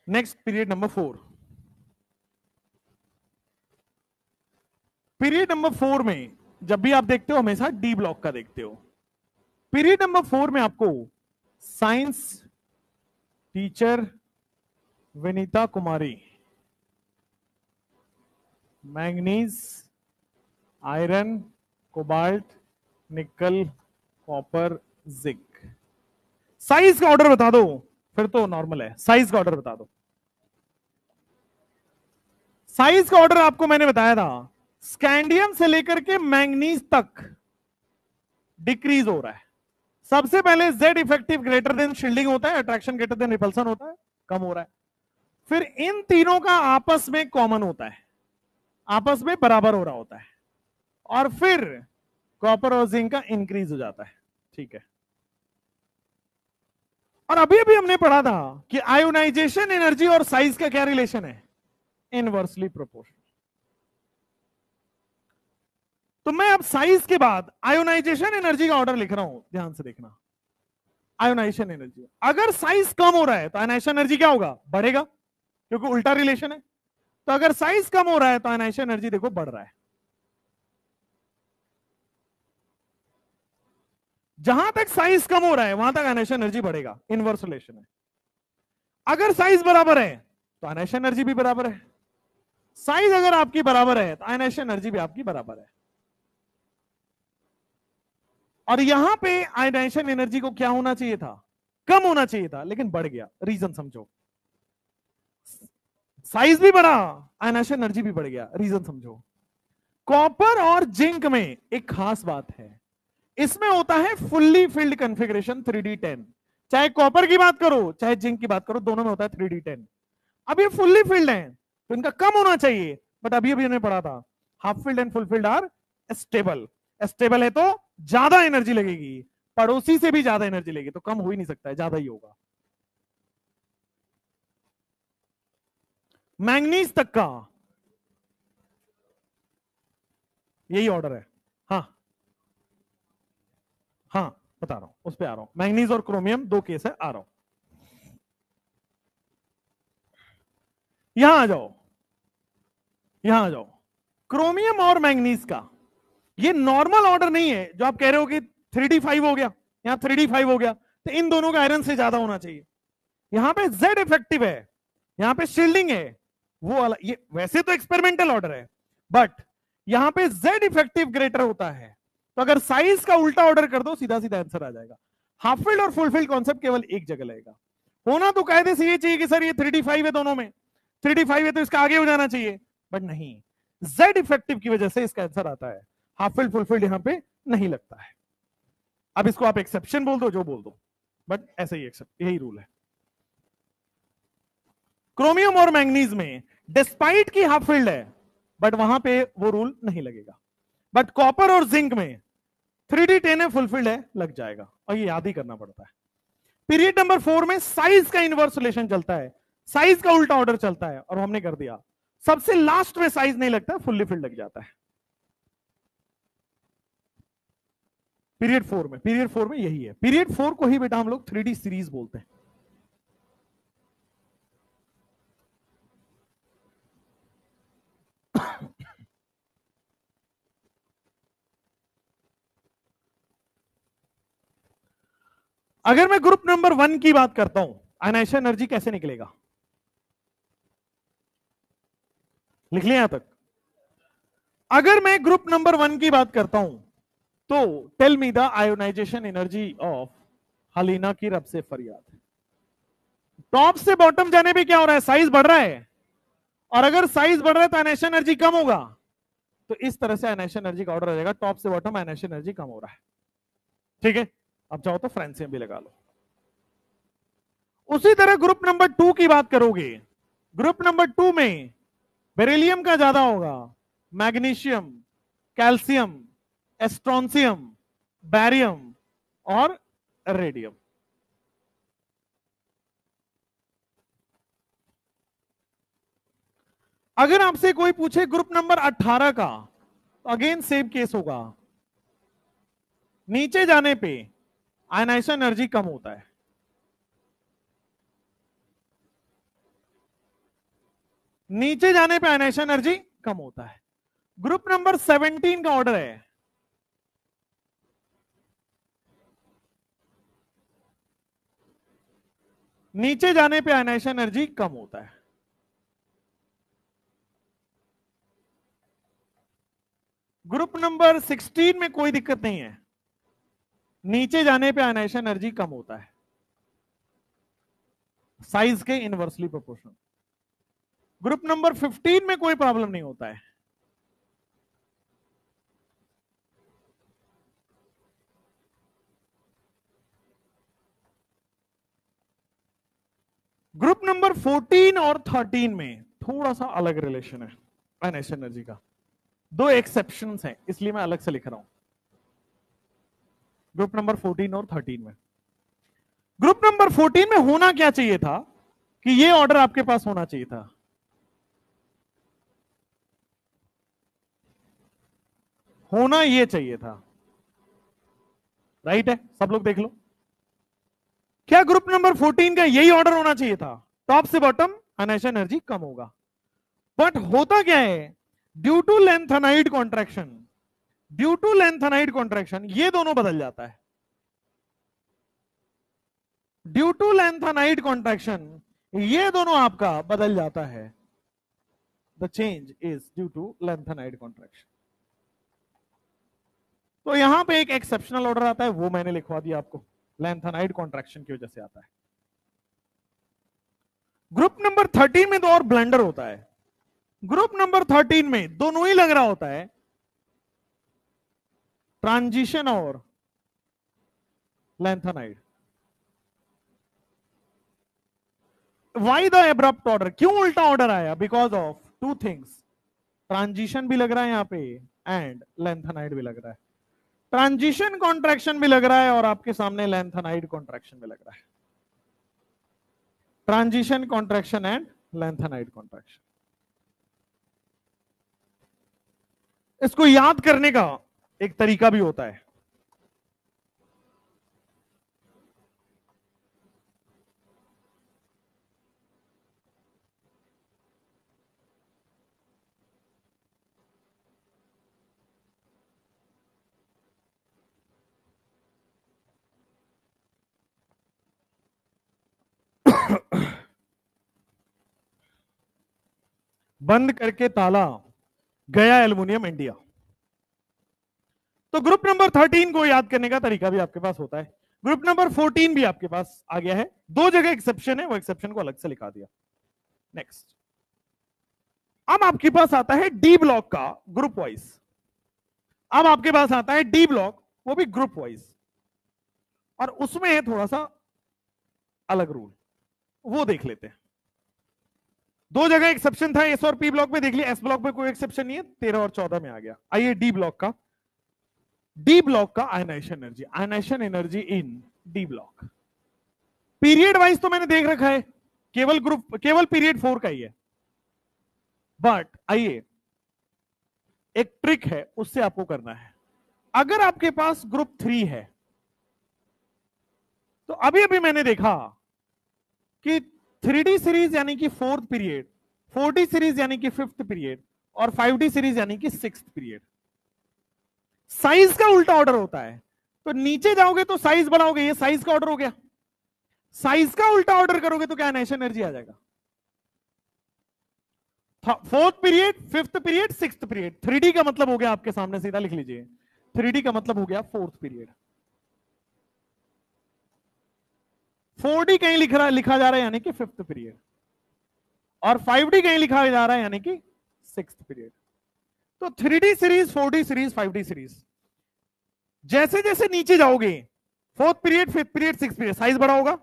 Next period number 4। Period number 4 में जब भी आप देखते हो हमेशा डी ब्लॉक का देखते हो। पीरियड नंबर 4 में आपको साइंस टीचर विनीता कुमारी, मैंगनीज, आयरन, कोबाल्ट, निकल, कॉपर, जिंक। साइज का ऑर्डर बता दो, फिर तो नॉर्मल है। साइज का ऑर्डर बता दो। साइज का ऑर्डर आपको मैंने बताया था, स्कैंडियम से लेकर के मैंगनीज तक डिक्रीज हो रहा है। सबसे पहले Z effective greater than shielding होता है, अट्रैक्शन ग्रेटर देन रिपल्सन होता है, कम हो रहा है। फिर इन तीनों का आपस में कॉमन होता है, आपस में बराबर हो रहा होता है, और फिर कॉपर और जिंक का इंक्रीज हो जाता है। ठीक है। और अभी अभी हमने पढ़ा था कि आयोनाइजेशन एनर्जी और साइज का क्या रिलेशन है, इनवर्सली प्रोपोर्शनल। तो मैं अब साइज के बाद आयोनाइजेशन एनर्जी का ऑर्डर लिख रहा हूं, ध्यान से देखना। आयोनाइजेशन एनर्जी, अगर साइज कम हो रहा है तो आयोनाइजेशन एनर्जी क्या होगा, बढ़ेगा, क्योंकि उल्टा रिलेशन है। तो अगर साइज कम हो रहा है तो आयोनाइजेशन एनर्जी देखो बढ़ रहा है। जहां तक साइज कम हो रहा है वहां तक आयोनाइजेशन एनर्जी बढ़ेगा, इनवर्स रिलेशन है। अगर साइज बराबर है तो आयोनाइजेशन एनर्जी भी बराबर है। साइज अगर आपकी बराबर है तो आयोनाइजेशन एनर्जी भी आपकी बराबर है। और यहां पे आयोनाइजेशन एनर्जी को क्या होना चाहिए था, कम होना चाहिए था, लेकिन बढ़ गया। रीजन समझो, साइज भी बढ़ा, आयोनाइजेशन एनर्जी भी बढ़ गया। रीजन समझो। कॉपर और जिंक में एक खास बात है, इसमें होता है फुल्ली फिल्ड कॉन्फ़िगरेशन 3D10। चाहे कॉपर की बात करो चाहे जिंक की बात करो, दोनों में होता है 3D10। अब ये फुल्ली फिल्ड है तो इनका कम होना चाहिए, बट अभी अभी हमने पढ़ा था half filled and full filled are stable. Stable है तो ज्यादा एनर्जी लगेगी, पड़ोसी से भी ज्यादा एनर्जी लगेगी, तो कम हो ही नहीं सकता है, ज्यादा ही होगा। मैंगनीज तक का यही ऑर्डर है। हाँ हाँ बता रहा हूं, उस पर आ रहा हूं। मैंगनीज और क्रोमियम दो केस है, आ रहा हूं। यहां आ जाओ, यहां आ जाओ। क्रोमियम और मैंगनीज का ये नॉर्मल ऑर्डर नहीं है जो आप कह रहे हो कि 3D5 हो गया, यहां 3D5 हो गया, तो इन दोनों का आयरन से ज्यादा होना चाहिए। यहां पे जेड इफेक्टिव है, यहां पे शील्डिंग है, वो वाला। ये वैसे तो एक्सपेरिमेंटल ऑर्डर है, बट यहां पे जेड इफेक्टिव ग्रेटर होता है, तो अगर साइज का उल्टा ऑर्डर कर दो सीधा सीधा आंसर आ जाएगा। हाफ फील्ड और फुल फील्ड कॉन्सेप्ट केवल एक जगह लगेगा। होना तो कायदे से ये चाहिए कि सर ये 3D5 है दोनों में, 3D5 है तो इसका आगे हो जाना चाहिए, बट नहीं, जेड इफेक्टिव की वजह से इसका आंसर आता है। हाफ फील्ड फुल फील्ड यहां पे नहीं लगता है। अब इसको आप एक्सेप्शन बोल दो जो बोल दो, बट ऐसे ही एक्सेप्ट, यही रूल है। क्रोमियम और मैंगनीज में डिस्पाइट की हाफ फील्ड है, बट वहां पे वो रूल नहीं लगेगा। बट कॉपर और जिंक में 3D10 है, फुलफिल्ड है, लग जाएगा, और ये याद ही करना पड़ता है। पीरियड नंबर 4 में साइज का इनवर्स रिलेशन चलता है, साइज का उल्टा ऑर्डर चलता है, और हमने कर दिया। सबसे लास्ट में साइज नहीं लगता, फुल्ली फिल्ड लग जाता है। पीरियड 4 में यही है। पीरियड 4 को ही बेटा हम लोग 3D सीरीज बोलते हैं। अगर मैं ग्रुप नंबर 1 की बात करता हूं, आयनाइजेशन एनर्जी कैसे निकलेगा, लिख लिया यहां तक। अगर मैं ग्रुप नंबर 1 की बात करता हूं तो tell me the ionization energy of हलीना की रब से फरियाद। टॉप से बॉटम जाने पे क्या हो रहा है, साइज बढ़ रहा है, और अगर साइज बढ़ रहा है तो आयनाइजेशन एनर्जी कम होगा। तो इस तरह से आयनाइजेशन एनर्जी का ऑर्डर आ जाएगा, टॉप से बॉटम आयनाइजेशन एनर्जी कम हो रहा है। ठीक है, अब चाहो तो फ्रेंसियम भी लगा लो। उसी तरह ग्रुप नंबर 2 की बात करोगे, ग्रुप नंबर 2 में बेरिलियम का ज्यादा होगा, मैग्नीशियम, कैल्शियम, एस्ट्रोंसियम, बैरियम और रेडियम। अगर आपसे कोई पूछे ग्रुप नंबर 18 का, तो अगेन सेम केस होगा, नीचे जाने पे आयनाइजेशन एनर्जी कम होता है, नीचे जाने पे आयनाइजेशन एनर्जी कम होता है। ग्रुप नंबर 17 का ऑर्डर है, नीचे जाने पे आयनाइजेशन एनर्जी कम होता है। ग्रुप नंबर 16 में कोई दिक्कत नहीं है, नीचे जाने पे आयनाइजेशन एनर्जी कम होता है, साइज के इनवर्सली प्रोपोर्शनल। ग्रुप नंबर 15 में कोई प्रॉब्लम नहीं होता है, ग्रुप नंबर 14 और 13 में थोड़ा सा अलग रिलेशन है आयनाइजेशन एनर्जी का, दो एक्सेप्शंस हैं, इसलिए मैं अलग से लिख रहा हूं। ग्रुप नंबर 14 और 13 में, ग्रुप नंबर 14 में होना क्या चाहिए था कि ये ऑर्डर आपके पास होना चाहिए था, होना ये चाहिए था, राइट है, सब लोग देख लो। क्या ग्रुप नंबर 14 का यही ऑर्डर होना चाहिए था, टॉप से बॉटम आयनाइजेशन एनर्जी कम होगा। बट होता क्या है, due to lanthanide contraction, due to lanthanide contraction ये दोनों बदल जाता है, ड्यू टू लेंथेनाइड कॉन्ट्रैक्शन ये दोनों आपका बदल जाता है। The change is due to lanthanide contraction. तो यहां पे एक एक्सेप्शनल ऑर्डर आता है, वो मैंने लिखवा दिया आपको, लेंथेनाइड कॉन्ट्रैक्शन की वजह से आता है। ग्रुप नंबर 13 में तो और ब्लेंडर होता है, ग्रुप नंबर 13 में दोनों ही लग रहा होता है, ट्रांजिशन और lanthanide. Why the abrupt order, क्यों उल्टा ऑर्डर आया, because of two things, transition भी लग रहा है यहां पे एंड लेंथेनाइड भी लग रहा है, ट्रांजिशन कॉन्ट्रैक्शन भी लग रहा है और आपके सामने लेंथेनाइड कॉन्ट्रैक्शन भी लग रहा है, transition contraction and lanthanide contraction. इसको याद करने का एक तरीका भी होता है, बंद करके ताला गया एल्युमिनियम इंडिया। तो ग्रुप नंबर 13 को याद करने का तरीका भी आपके पास होता है। ग्रुप नंबर 14 भी आपके पास आ गया है, दो जगह एक्सेप्शन है, वो एक्सेप्शन को अलग से लिखा दिया। नेक्स्ट, अब आपके पास आता है डी ब्लॉक का ग्रुप वाइज। अब आपके पास आता है डी ब्लॉक, वो भी ग्रुप वाइज, और उसमें है थोड़ा सा अलग रूल, वो देख लेते हैं। दो जगह एक्सेप्शन था, एस और पी ब्लॉक में देख लिया, एस ब्लॉक में कोई एक्सेप्शन नहीं है, 13 और 14 में आ गया। आइए डी ब्लॉक का, डी ब्लॉक का ionisation energy, ionisation energy in D block. Period wise तो मैंने देख रखा है, केवल पीरियड 4 का ही है, बट आइए एक ट्रिक है, उससे आपको करना है। अगर आपके पास ग्रुप 3 है, तो अभी अभी मैंने देखा कि 3D सीरीज यानी कि 4th पीरियड, 4D सीरीज यानी कि 5th पीरियड, और 5D सीरीज यानी कि 6th पीरियड, साइज का उल्टा ऑर्डर होता है। तो नीचे जाओगे तो साइज बढ़ाओगे, ये साइज का ऑर्डर हो गया। साइज का उल्टा ऑर्डर करोगे तो क्या आयनाइजेशन एनर्जी आ जाएगा? 4th period, 5th period, 6th period. 3D का मतलब हो गया, आपके सामने सीधा लिख लीजिए, 3D का मतलब हो गया 4th पीरियड। 4D कहीं लिखा जा रहा है यानी कि 5th पीरियड, और 5D कहीं लिखा जा रहा है यानी कि 6th पीरियड। तो 3D series, 4D series, 5D series, जैसे जैसे नीचे जाओगे, 4th period, 5th period, 6th period, size बड़ा होगा,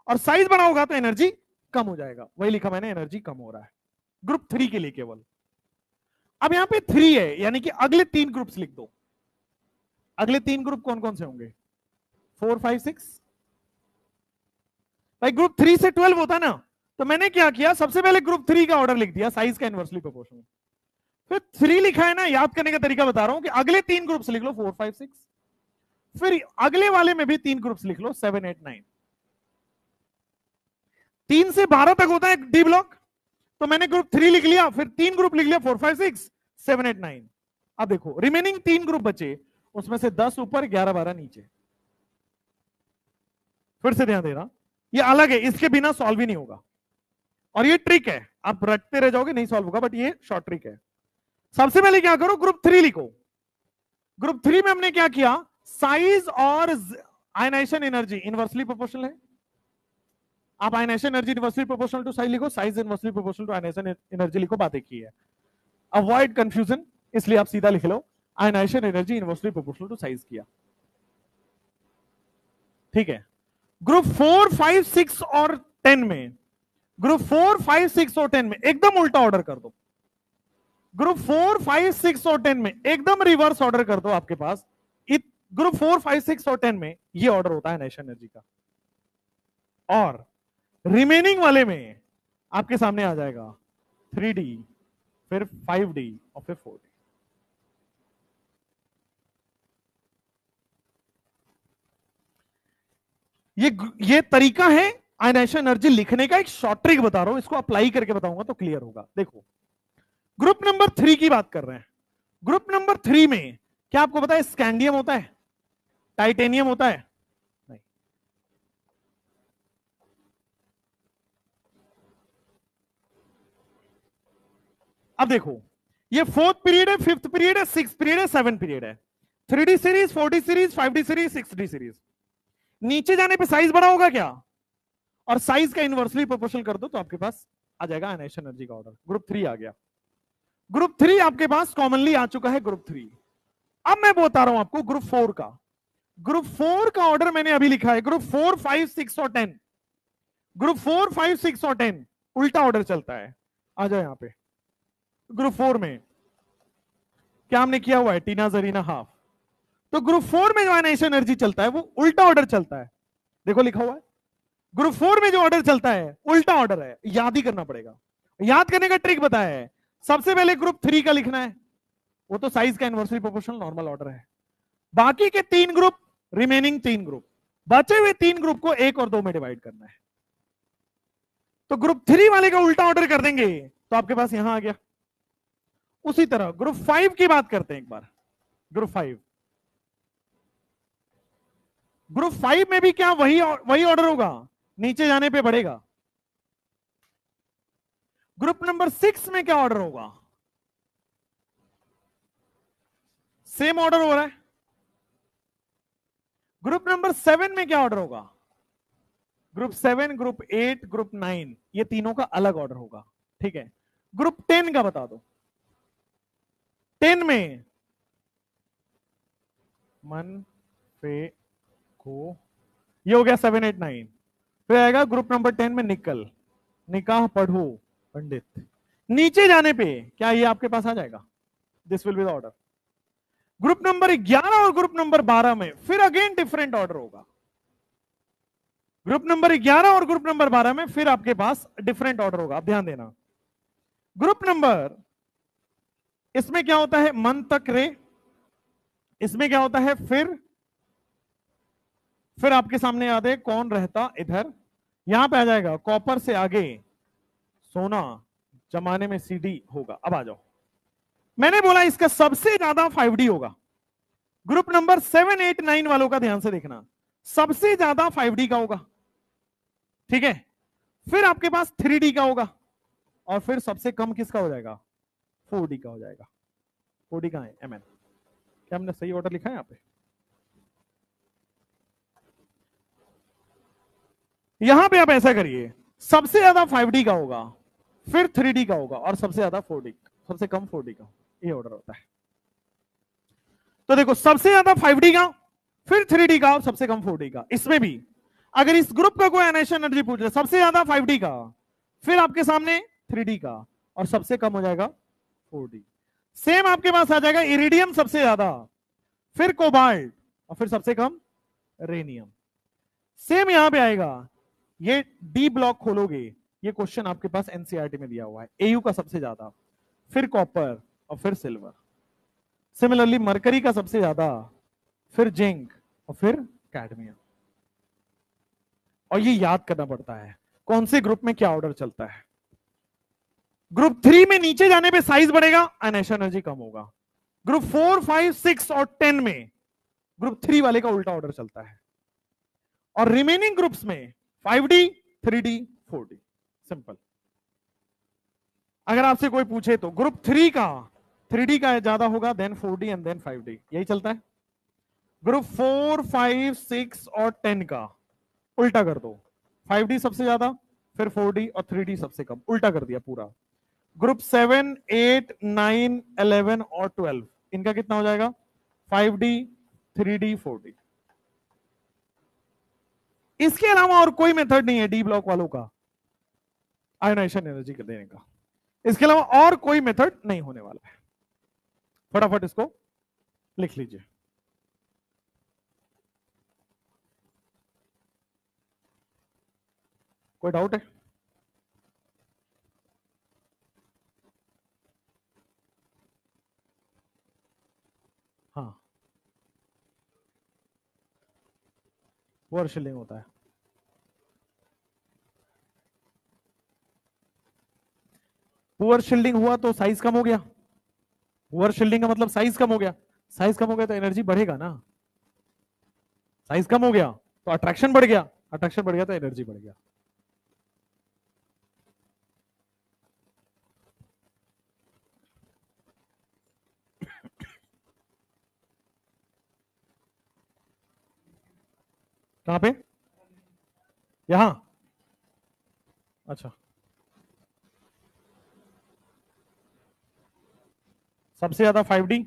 और साइज बड़ा होगा तो एनर्जी कम हो जाएगा। वही लिखा मैंने, एनर्जी कम हो रहा है ग्रुप 3 के लिए केवल। अब यहां पे 3 है, यानी कि अगले 3 ग्रुप्स लिख दो। अगले 3 ग्रुप कौन कौन से होंगे? 4, 5, 6। भाई ग्रुप 3 से 12 होता ना, तो मैंने क्या किया, सबसे पहले ग्रुप 3 का ऑर्डर लिख दिया, साइज का इनवर्सली प्रोपोर्शनल। फिर 3 लिखा है ना, याद करने का तरीका बता रहा हूं कि अगले 3 ग्रुप्स लिख लो, 4, 5, 6। फिर अगले वाले में भी 3 ग्रुप्स लिख लो, 7, 8, 9। 3 से 12 तक होता है डी ब्लॉक, तो मैंने ग्रुप 3 लिख लिया, फिर 3 ग्रुप लिख लिया, 4, 5, 6, 7, 8, 9। अब देखो रिमेनिंग 3 ग्रुप बचे, उसमें से 10 ऊपर, 11, 12 नीचे। फिर से ध्यान देना, ये अलग है, इसके बिना सॉल्व ही नहीं होगा, और ये ट्रिक है, आप रटते रह जाओगे नहीं सॉल्व होगा, बट ये शॉर्ट ट्रिक है। सबसे पहले क्या करो, ग्रुप 3 लिखो। ग्रुप 3 में हमने क्या किया, साइज और आयनाइजेशन एनर्जी इनवर्सली प्रोपोर्शनल है। आप ionization energy inversely proportional to size लिखो, size inversely proportional to ionization energy लिखो, बात एक ही है। अवॉइड कंफ्यूजन, इसलिए आप सीधा लिख लो ionization energy inversely proportional to size किया। ठीक है। ग्रुप 4, 5, 6 और 10 में, ग्रुप 4, 5, 6 और 10 में एकदम उल्टा ऑर्डर कर दो। ग्रुप 4, 5, 6 और 10 में एकदम रिवर्स ऑर्डर कर दो। आपके पास ग्रुप 4, 5, 6 और 10 में ये ऑर्डर होता है आयनाइजेशन एनर्जी का, और रिमेनिंग वाले में आपके सामने आ जाएगा 3D, फिर 5D और फिर 4D। ये तरीका है आयनाइजेशन एनर्जी लिखने का, एक शॉर्ट ट्रिक बता रहा हूं, इसको अप्लाई करके बताऊंगा तो क्लियर होगा। देखो ग्रुप नंबर 3 की बात कर रहे हैं। ग्रुप नंबर 3 में क्या आपको पता है स्कैंडियम होता है, टाइटेनियम होता है? नहीं। अब देखो, ये 4th पीरियड है, 5th पीरियड है, 6th पीरियड है, 7th पीरियड है। 3D series, 4D series, 5D series, 6D series. नीचे जाने पे साइज बड़ा होगा क्या, और साइज का इनवर्सली प्रोपोर्शनल कर दो तो आपके पास आ जाएगा आयनाइजेशन एनर्जी का ऑर्डर। ग्रुप 3 आ गया। ग्रुप 3 आपके पास कॉमनली आ चुका है, ग्रुप 3। अब मैं बता रहा हूं आपको ग्रुप 4 का। ग्रुप 4 का ऑर्डर मैंने अभी लिखा है, ग्रुप 4, 5, 6 और 10। ग्रुप 4, 5, 6 और 10 उल्टा ऑर्डर चलता है। आ जाओ यहां पे। ग्रुप 4 में क्या हमने किया हुआ है, टीना जरीना हाफ। तो ग्रुप 4 में जो आयनाइजेशन एनर्जी चलता है वो उल्टा ऑर्डर चलता है। देखो लिखा हुआ है, ग्रुप 4 में जो ऑर्डर चलता है उल्टा ऑर्डर है, याद ही करना पड़ेगा। याद करने का ट्रिक बताया है। सबसे पहले ग्रुप 3 का लिखना है, वो तो साइज का इनवर्सली प्रोपोर्शनल नॉर्मल ऑर्डर है। बाकी के 3 ग्रुप, रिमेनिंग 3 ग्रुप, बचे हुए 3 ग्रुप को 1 और 2 में डिवाइड करना है। तो ग्रुप 3 वाले का उल्टा ऑर्डर कर देंगे तो आपके पास यहां आ गया। उसी तरह ग्रुप 5 की बात करते हैं एक बार। ग्रुप 5, ग्रुप 5 में भी क्या वही ऑर्डर होगा, नीचे जाने पे बढ़ेगा। ग्रुप नंबर 6 में क्या ऑर्डर होगा, सेम ऑर्डर हो रहा है, ग्रुप नंबर 7 में क्या ऑर्डर होगा? ग्रुप 7, ग्रुप 8, ग्रुप 9, ये तीनों का अलग ऑर्डर होगा, ठीक है। ग्रुप 10 का बता दो। 10 में मन पे को, ये हो गया 7, 8, 9। फिर आएगा ग्रुप नंबर 10 में निकल, निकाह पढ़ो पंडित। नीचे जाने पे क्या ये आपके पास आ जाएगा? This will be the order. Group number 11 और ग्रुप नंबर 12 में फिर अगेन डिफरेंट ऑर्डर होगा। ग्रुप नंबर 11 और ग्रुप नंबर 12 में फिर आपके पास डिफरेंट ऑर्डर होगा, आप ध्यान देना। ग्रुप नंबर, इसमें क्या होता है? मन तक रे। इसमें क्या होता है? फिर आपके सामने याद है कौन रहता इधर, यहां पे आ जाएगा कॉपर से आगे सोना, जमाने में सीडी होगा। अब आ जाओ, मैंने बोला इसका सबसे ज्यादा 5D होगा। ग्रुप नंबर 7, 8, 9 वालों का ध्यान से देखना, सबसे ज्यादा 5D का होगा, ठीक है। फिर आपके पास 3D का होगा, और फिर सबसे कम किसका हो जाएगा? 4D का हो जाएगा। 4D का है MN। क्या हमने सही ऑर्डर लिखा है यहां पे? यहां पे आप ऐसा करिए, सबसे ज्यादा 5D का होगा, फिर 3D का होगा, और सबसे ज्यादा 4D, सबसे कम 4D का, ये ऑर्डर होता है। तो देखो, सबसे ज्यादा 5D का, फिर 3D का, और सबसे कम 4D का। इसमें भी अगर इस ग्रुप का कोई आयनाइजेशन एनर्जी पूछ रहा है, सबसे ज्यादा 5D का, फिर आपके सामने 3D का, और सबसे कम हो जाएगा 4D। सेम आपके पास आ जाएगा इरिडियम सबसे ज्यादा, फिर कोबाल्ट, और फिर सबसे कम रेनियम। सेम यहां पे आएगा, ये डी ब्लॉक खोलोगे, ये क्वेश्चन आपके पास एनसीईआरटी में दिया हुआ है। एयू का सबसे ज्यादा, फिर कॉपर, और फिर सिल्वर। सिमिलरली मरकरी का सबसे ज्यादा, फिर जिंक, और फिर कैडमियम। और ये याद करना पड़ता है कौन से ग्रुप में क्या ऑर्डर चलता है। ग्रुप 3 में नीचे जाने पे साइज बढ़ेगा, आयनाइजेशन एनर्जी कम होगा। ग्रुप 4, 5, 6 और 10 में ग्रुप 3 वाले का उल्टा ऑर्डर चलता है। और रिमेनिंग ग्रुप्स में 5D, 3D, 4D, सिंपल। अगर आपसे कोई पूछे तो ग्रुप 3 का 3D का ज्यादा होगा, then 4D and then 5D, यही चलता है। ग्रुप 4, 5, 6 और 10 का उल्टा कर दो, 5D सबसे ज्यादा, फिर 4D और 3D सबसे कम, उल्टा कर दिया पूरा। ग्रुप 7, 8, 9, 11 और 12, इनका कितना हो जाएगा? 5D, 3D, 4D। इसके अलावा और कोई मेथड नहीं है डी ब्लॉक वालों का आयोनाइजेशन एनर्जी देने का। इसके अलावा और कोई मेथड नहीं होने वाला है। फटाफट इसको लिख लीजिए। कोई डाउट है? हाँ, पुअर शिल्डिंग होता है। पुअर शिल्डिंग हुआ तो साइज कम हो गया। पुअर शिल्डिंग का मतलब साइज कम हो गया। साइज कम हो गया तो एनर्जी बढ़ेगा ना। साइज कम हो गया तो अट्रैक्शन बढ़ गया, अट्रैक्शन बढ़ गया तो एनर्जी बढ़ गया। कहां पे? यहां? अच्छा, सबसे ज्यादा 5D,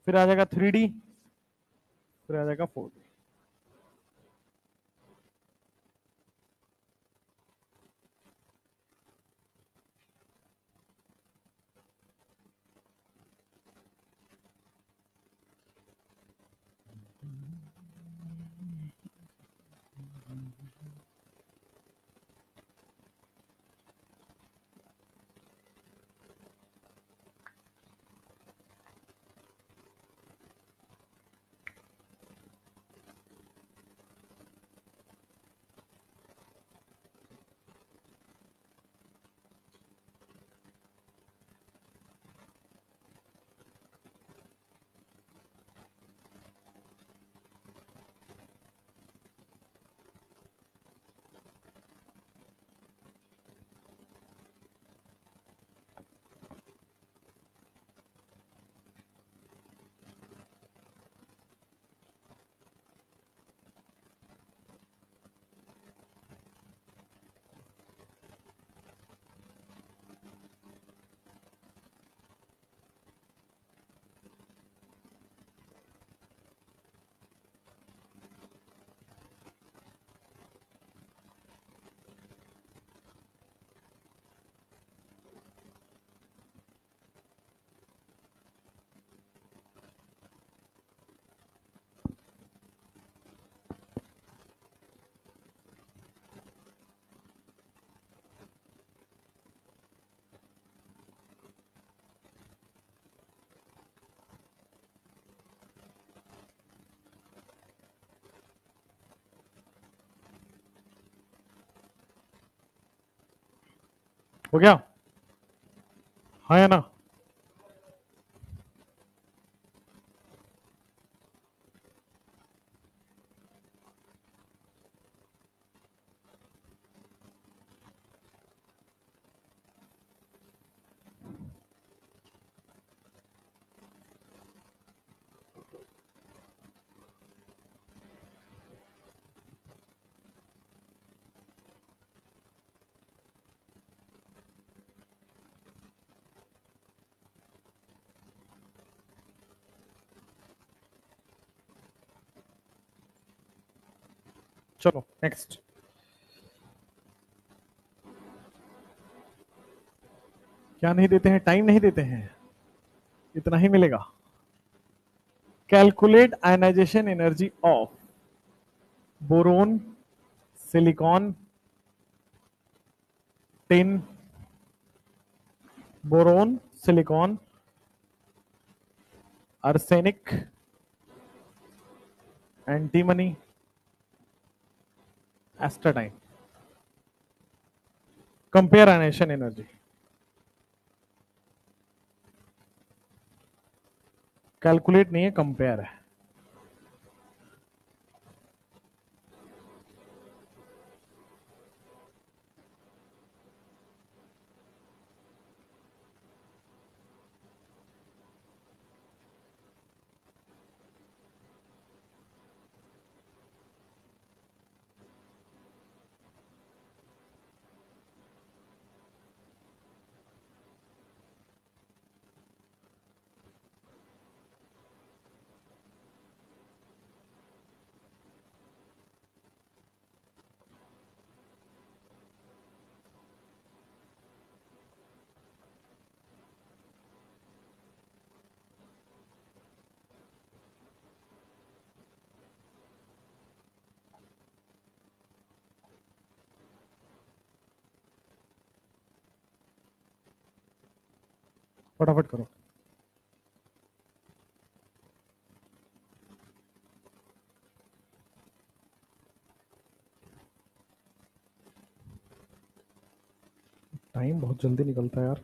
फिर आ जाएगा 3D, फिर आ जाएगा 4D। हो गया, हाँ या ना? चलो नेक्स्ट। क्या नहीं देते हैं? टाइम नहीं देते हैं, इतना ही मिलेगा। Calculate ionization energy of boron, silicon, tin, boron, silicon, arsenic, antimony, astatine. Compare ionization energy. Calculate नहीं है, कंपेयर है। फटाफट करो। टाइम बहुत जल्दी निकलता है यार।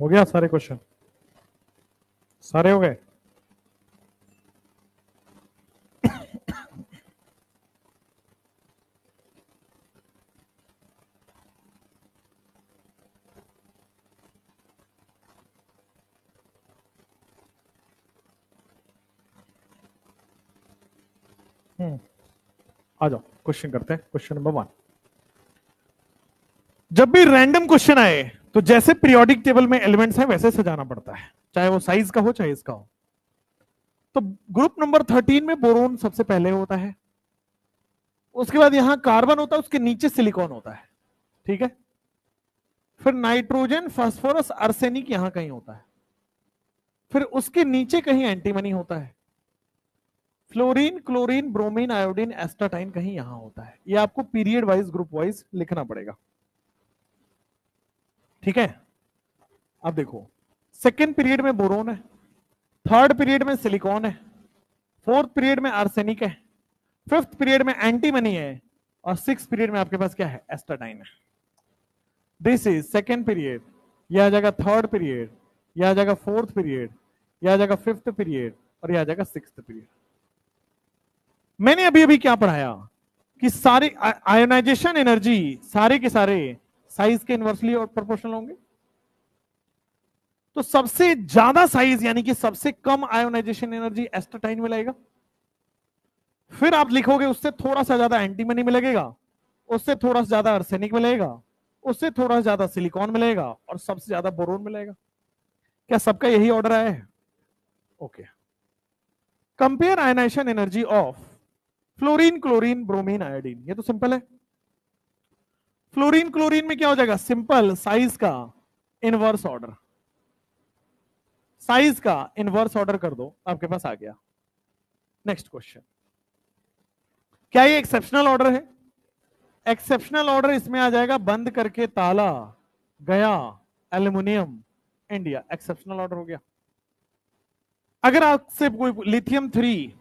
हो गया सारे क्वेश्चन? सारे हो गए? आ जाओ, क्वेश्चन करते हैं। Question number 1। जब भी रैंडम क्वेश्चन आए तो जैसे पीरियोडिक टेबल में एलिमेंट्स हैं वैसे सजाना पड़ता है, चाहे वो साइज का हो चाहे इसका हो। तो ग्रुप नंबर 13 में बोरोन सबसे पहले होता है, उसके बाद यहां कार्बन होता है, उसके नीचे सिलिकॉन होता है, ठीक है। फिर नाइट्रोजन, फास्फोरस, आर्सेनिक यहां कहीं होता है, फिर उसके नीचे कहीं एंटीमनी होता है, फ्लोरीन, क्लोरीन, ब्रोमीन, आयोडीन, एस्टाटाइन कहीं यहां होता है। ये आपको पीरियड वाइज, ग्रुप वाइज लिखना पड़ेगा, ठीक है। अब देखो, सेकेंड पीरियड में बोरोन है, थर्ड पीरियड में सिलिकॉन है, फोर्थ पीरियड में आर्सेनिक है, फिफ्थ पीरियड में एंटीमनी है, और सिक्स पीरियड में आपके पास क्या है? एस्टाटाइन है। दिस इज सेकेंड पीरियड, यह आ जाएगा थर्ड पीरियड, यह आ जाएगा फोर्थ पीरियड, यह आ जाएगा फिफ्थ पीरियड, और यह आ जाएगा सिक्स्थ पीरियड। मैंने अभी अभी क्या पढ़ाया कि सारे आयोनाइजेशन एनर्जी सारे के सारे साइज के इनवर्सली और प्रोपोर्शनल होंगे। तो सबसे ज्यादा साइज यानी कि सबसे कम आयोनाइजेशन एनर्जी एस्टाटाइन में लगेगा। फिर आप लिखोगे उससे थोड़ा सा ज्यादा एंटीमनी में लगेगा, उससे थोड़ा सा ज्यादा आर्सेनिक में लगेगा, उससे थोड़ा सा ज्यादा सिलिकॉन में लगेगा और सबसे ज्यादा बोरोन में लगेगा। क्या सबका यही ऑर्डर आया है? Okay. Compare ionization energy of fluorine, chlorine, bromine, iodine. ये तो सिंपल है। फ्लोरीन क्लोरीन में क्या हो जाएगा? सिंपल साइज का इनवर्स ऑर्डर, साइज का इनवर्स ऑर्डर कर दो, आपके पास आ गया। नेक्स्ट क्वेश्चन, क्या ये एक्सेप्शनल ऑर्डर है? एक्सेप्शनल ऑर्डर इसमें आ जाएगा बंद करके ताला, गया, एल्यूमिनियम, इंडिया। एक्सेप्शनल ऑर्डर हो गया। अगर आपसे कोई लिथियम 3,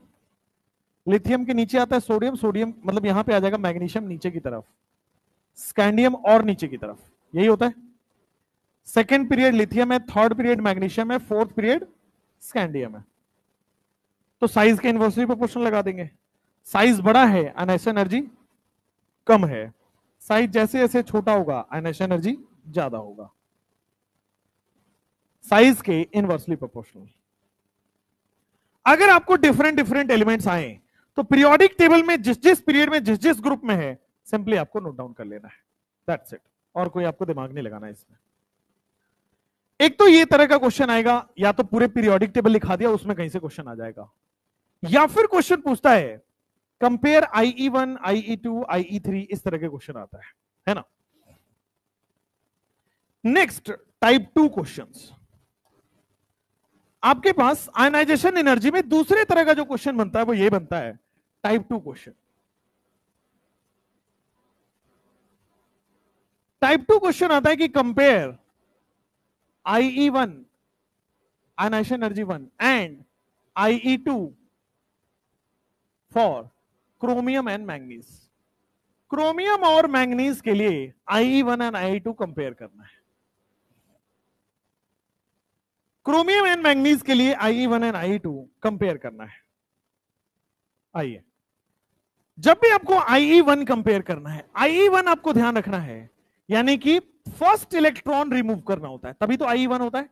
लिथियम के नीचे आता है सोडियम, सोडियम मतलब यहां पे आ जाएगा मैग्नीशियम नीचे की तरफ, स्कैंडियम और नीचे की तरफ, यही होता है। सेकेंड पीरियड लिथियम है, थर्ड पीरियड मैग्नीशियम है, फोर्थ पीरियड स्कैंडियम है। तो साइज के इनवर्सली प्रोपोर्शनल लगा देंगे। साइज बड़ा है आयनाइजेशन एनर्जी कम है, साइज जैसे जैसे छोटा होगा आयनाइजेशन एनर्जी ज्यादा होगा। साइज के इनवर्सली प्रोपोर्शनल। अगर आपको डिफरेंट डिफरेंट एलिमेंट्स आए तो पीरियोडिक टेबल में जिस जिस पीरियड में जिस जिस ग्रुप में है सिंपली आपको नोट डाउन कर लेना है, दैट्स इट। और कोई आपको दिमाग नहीं लगाना है इसमें। एक तो ये तरह का क्वेश्चन आएगा, या तो पूरे पीरियोडिक टेबल लिखा दिया उसमें कहीं से क्वेश्चन आ जाएगा, या फिर क्वेश्चन पूछता है कंपेयर IE1, IE2, IE3, इस तरह के क्वेश्चन आता है ना। Next type 2 questions. आपके पास आयनाइजेशन एनर्जी में दूसरे तरह का जो क्वेश्चन बनता है वो ये बनता है टाइप 2 क्वेश्चन। टाइप 2 क्वेश्चन आता है कि compare IE1 ionisation energy 1 and IE2 for chromium and manganese. Chromium और मैंगनीज के लिए IE1 एंड IE2 कंपेयर करना है। क्रोमियम एंड मैंगनीज के लिए IE1 एंड IE2 कंपेयर करना है। आइए, जब भी आपको IE1 कंपेयर करना है, IE1 आपको ध्यान रखना है यानी कि फर्स्ट इलेक्ट्रॉन रिमूव करना होता है, तभी तो IE1 होता है।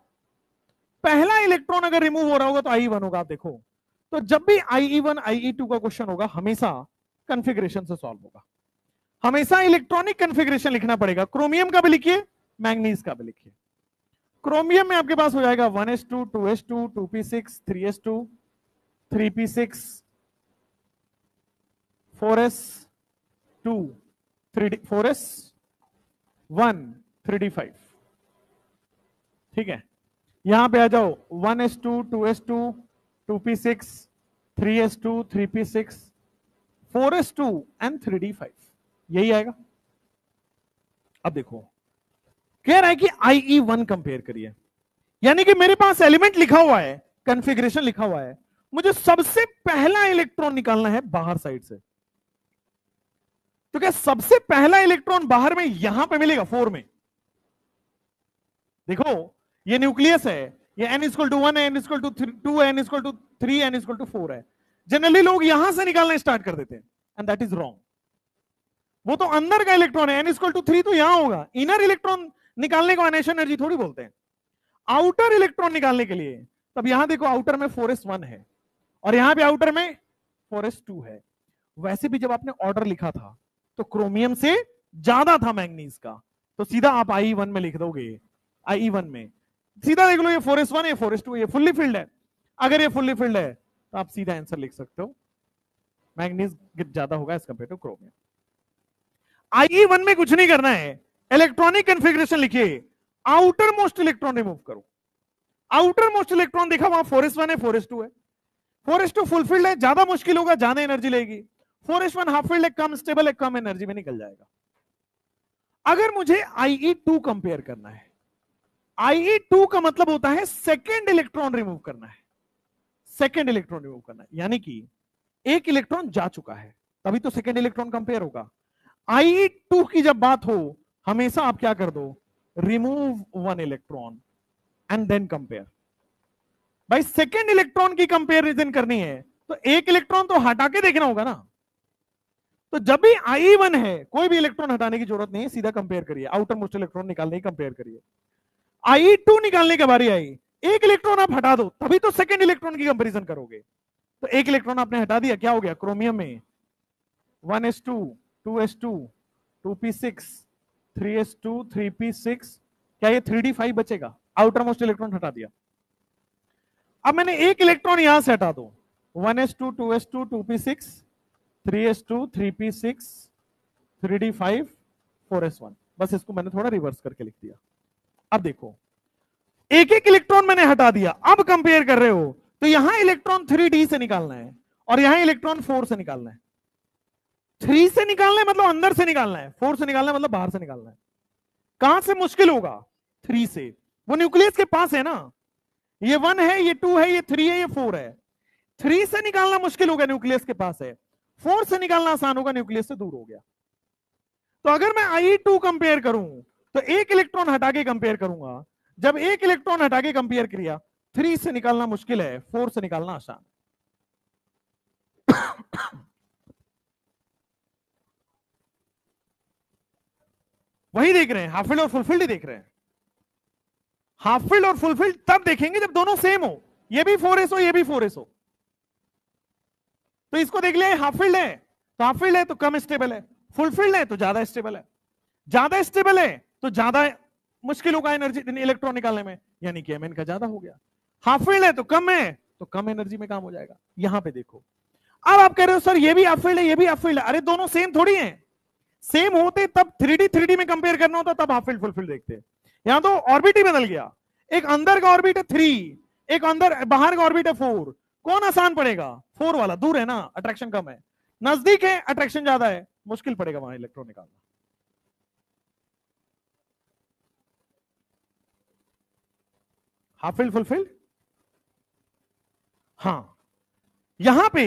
पहला इलेक्ट्रॉन अगर रिमूव हो रहा होगा तो IE1 होगा। आप देखो, तो जब भी IE1 IE2 का क्वेश्चन होगा हमेशा कॉन्फ़िगरेशन से सॉल्व होगा, हमेशा इलेक्ट्रॉनिक कॉन्फ़िगरेशन लिखना पड़ेगा। क्रोमियम का भी लिखिए, मैंगनीज का भी लिखिए। क्रोमियम में आपके पास हो जाएगा 1s2, 2s2, 2p6, 3s2, 3p6, 4s2, 4s1, 3d5। ठीक है, यहां पे आ जाओ 1s2, 2s2, 2p6, 3s2, 3p6, 4s2 and 3d5, यही आएगा। अब देखो, कह रहा है कि IE1 कंपेयर करिए, यानी कि मेरे पास एलिमेंट लिखा हुआ है, कॉन्फ़िगरेशन लिखा हुआ है, मुझे सबसे पहला इलेक्ट्रॉन निकालना है बाहर साइड से। तो क्या सबसे पहला इलेक्ट्रॉन बाहर में यहां पे मिलेगा 4 में? देखो, ये न्यूक्लियस है, ये n=1 है, n=2 है, n=3, n=4 है। जनरली लोग यहां से निकालना स्टार्ट कर देते हैं एंड दैट इज रॉन्ग। वो तो अंदर का इलेक्ट्रॉन है, n=3 तो यहां होगा। इनर इलेक्ट्रॉन निकालने को आयनाइजेशन एनर्जी थोड़ी बोलते हैं। आउटर इलेक्ट्रॉन निकालने के लिए, तब यहां देखो आउटर में 4s1 है और यहां पे आउटर में 4s2 है। वैसे भी जब आपने ऑर्डर लिखा था तो क्रोमियम से ज्यादा था मैंगनीज का, तो सीधा आप IE1 में लिख दोगे। IE1 में सीधा देख लो, ये 4s1 है, 4s2, ये फुल्ली फिल्ड है। अगर ये फुल्ली फिल्ड है तो आप सीधा आंसर लिख सकते हो, मैंगनीज ज्यादा होगा as compare to chromium. IE1 में कुछ नहीं करना है, इलेक्ट्रॉनिक कॉन्फ़िगरेशन लिखिए, आउटर मोस्ट इलेक्ट्रॉन रिमूव करो। आउटर मोस्ट इलेक्ट्रॉन देखा वहां 4s1 है, 4s2 है। 4s2 फुलफिल्ड है, ज्यादा मुश्किल होगा, ज्यादा एनर्जी लेगी। 4s1 हाफ फील्ड है, कम स्टेबल है, कम एनर्जी में निकल जाएगा। अगर मुझे IE2 कंपेयर करना है, IE2 का मतलब होता है सेकेंड इलेक्ट्रॉन रिमूव करना है। सेकेंड इलेक्ट्रॉन रिमूव करना है यानी कि एक इलेक्ट्रॉन जा चुका है, तभी तो सेकेंड इलेक्ट्रॉन कंपेयर होगा। IE2 की जब बात हो, हमेशा आप क्या कर दो, remove 1 electron and then compare. भाई सेकेंड इलेक्ट्रॉन की कंपेरिजन करनी है तो एक इलेक्ट्रॉन तो हटा के देखना होगा ना। तो जब भी I1 है, कोई भी इलेक्ट्रॉन हटाने की जरूरत नहीं है, सीधा कंपेयर करिए, आउटर मोस्ट इलेक्ट्रॉन निकालने की कंपेयर करिए। I2 निकालने की बारी आई, एक इलेक्ट्रॉन आप हटा दो, तभी तो सेकंड इलेक्ट्रॉन की कंपैरिजन करोगे। तो एक इलेक्ट्रॉन आपने हटा दिया, क्या हो गया, क्रोमियम में 1s2 2s2 2p6 3s2 3p6, क्या ये 3d5 बचेगा? आउटर मोस्ट इलेक्ट्रॉन हटा दिया। अब मैंने एक इलेक्ट्रॉन यहां से हटा दो, 1s2 2s2 2p6 3s2 3p6 3d5 4s1, बस इसको मैंने थोड़ा रिवर्स करके लिख दिया। अब देखो, एक एक इलेक्ट्रॉन मैंने हटा दिया, अब कंपेयर कर रहे हो तो यहां इलेक्ट्रॉन 3d से निकालना है और यहां इलेक्ट्रॉन 4 से निकालना है। 3 से निकालना है मतलब अंदर से निकालना है, 4 से निकालना है मतलब बाहर से निकालना है। कहां से मुश्किल होगा? 3 से, वो न्यूक्लियस के पास है ना। ये 1 है, ये 2 है, ये 3 है, ये 4 है। 3 से निकालना मुश्किल होगा, न्यूक्लियस के पास है। 4 से निकालना आसान होगा, न्यूक्लियस से दूर हो गया। तो अगर मैं I2 कंपेयर करूं तो एक इलेक्ट्रॉन हटा के कंपेयर करूंगा। जब एक इलेक्ट्रॉन हटा के कंपेयर किया, 3 से निकालना मुश्किल है, 4 से निकालना आसान। वही देख रहे हैं, हाफ फील्ड और फुल फील्ड देख रहे हैं। हाफ फील्ड और फुल फील्ड तब देखेंगे जब दोनों सेम हो, ये भी 4s हो, ये भी 4s हो। तो इसको देख लिया, हाफ फील्ड है तो हाफ फील्ड है तो कम स्टेबल है, फुल फील्ड है तो ज्यादा स्टेबल है। ज्यादा स्टेबल है तो ज्यादा मुश्किल होगा एनर्जी इलेक्ट्रॉन निकालने में, यानी कि Mn का ज्यादा हो गया। हाफ फील्ड है तो कम है, तो कम एनर्जी में काम हो जाएगा। यहां पे देखो, अब आप कह रहे हो सर ये भी हाफ फील्ड है, ये भी हाफ फील्ड है। अरे दोनों सेम थोड़ी है, सेम होते तब 3D में कंपेयर करना होता, तब हाफ फील्ड फुल फील्ड देखते। यहां तो ऑर्बिट ही बदल गया, एक अंदर का ऑर्बिट है 3, एक अंदर बाहर का ऑर्बिट है 4। कौन आसान पड़ेगा? 4 वाला, दूर है ना, अट्रैक्शन कम है। नजदीक है, अट्रैक्शन ज्यादा है, मुश्किल पड़ेगा वहां इलेक्ट्रॉन निकालना। हाफ फील्ड फुल फील्ड, हाँ। यहां पे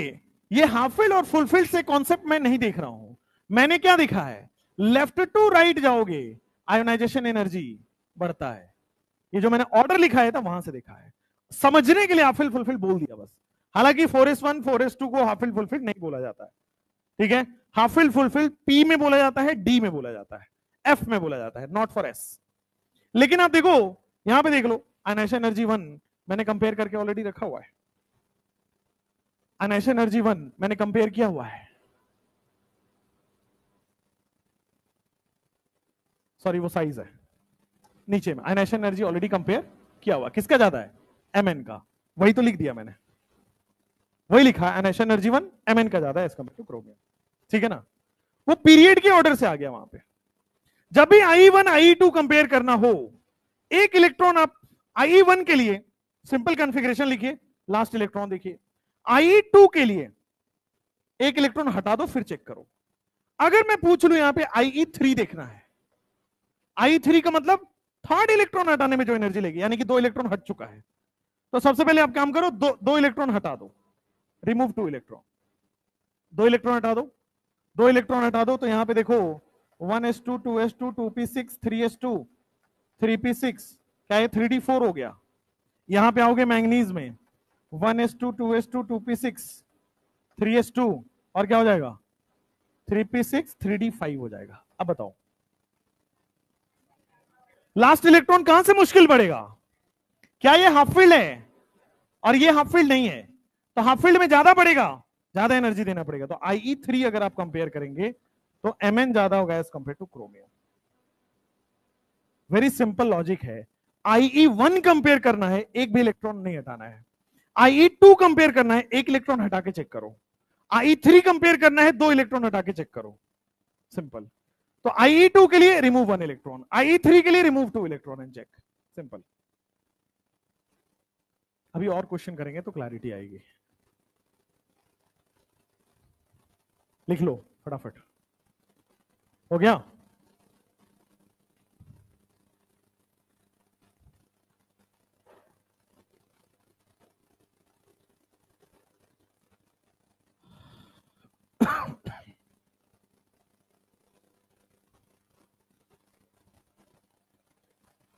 ये हाफ फील्ड और फुल फील्ड से कॉन्सेप्ट मैं नहीं देख रहा हूं। मैंने क्या देखा है, लेफ्ट टू राइट जाओगे आयोनाइजेशन एनर्जी बढ़ता है। ये जो मैंने ऑर्डर लिखा है था वहां से देखा है, समझने के लिए हाफ फील्ड फुल फील्ड बोल दिया बस। हालांकि 4s1 4s2 को हाफ फील्ड फुल फील्ड नहीं बोला जाता है, ठीक है। Half field full field P में बोला जाता है, डी में बोला जाता है, एफ में बोला जाता है, नॉट फॉर एस। लेकिन आप देखो, यहां पे देख लो, आयोनाइजेशन एनर्जी 1 मैंने कंपेयर करके ऑलरेडी रखा हुआ है। आयोनाइजेशन एनर्जी 1 मैंने कंपेयर किया हुआ है, सॉरी वो साइज है नीचे में। आयोनाइजेशन एनर्जी ऑलरेडी कंपेयर किया हुआ, किसका ज्यादा है? Mn का, वही तो लिख दिया मैंने, वही लिखा, आयोनाइजेशन एनर्जी 1 Mn का ज्यादा है एज कंपेयर टू क्रोमियम, ठीक है ना। वो पीरियड के ऑर्डर से आ गया वहां पे। जब भी I1 I2 कंपेयर करना हो, एक इलेक्ट्रॉन आप I1 के लिए सिंपल कॉन्फ़िगरेशन लिखिए, लास्ट इलेक्ट्रॉन देखिए। I2 के लिए एक इलेक्ट्रॉन हटा दो, फिर चेक करो। अगर मैं पूछ लूं यहां पे IE3 देखना है, I3 का मतलब थर्ड इलेक्ट्रॉन हटाने में जो एनर्जी लेगी, यानी कि 2 इलेक्ट्रॉन हट चुका है। तो सबसे पहले आप काम करो, दो इलेक्ट्रॉन हटा दो, रिमूव 2 इलेक्ट्रॉन। 2 इलेक्ट्रॉन हटा दो, 2 इलेक्ट्रॉन हटा दो, तो यहां पे देखो 1s2 2s2 2p6 3s2 3p6, क्या ये 3d4 हो गया। यहां पे आओगे मैंगनीज में, 1s2 2s2 2p6 3s2, और क्या हो जाएगा 3p6 3d5 हो जाएगा। अब बताओ लास्ट इलेक्ट्रॉन कहां से मुश्किल पड़ेगा? क्या ये हाफ फील्ड है और ये हाफ फील्ड नहीं है? तो हाफ फील्ड में ज्यादा पड़ेगा, ज्यादा एनर्जी देना पड़ेगा। तो IE3 अगर आप कंपेयर करेंगे तो Mn ज्यादा होगा as compare to chromium. Very simple logic है। IE1 कंपेयर करना है, एक भी इलेक्ट्रॉन नहीं हटाना है। IE2 कंपेयर करना है, एक इलेक्ट्रॉन हटा के चेक करो। IE3 कंपेयर करना है, 2 इलेक्ट्रॉन हटा के चेक करो, सिंपल। तो IE2 के लिए रिमूव 1 इलेक्ट्रॉन, IE3 के लिए remove 2 electron and check, simple. अभी और क्वेश्चन करेंगे तो क्लैरिटी आएगी। लिख लो फटाफट, हो गया।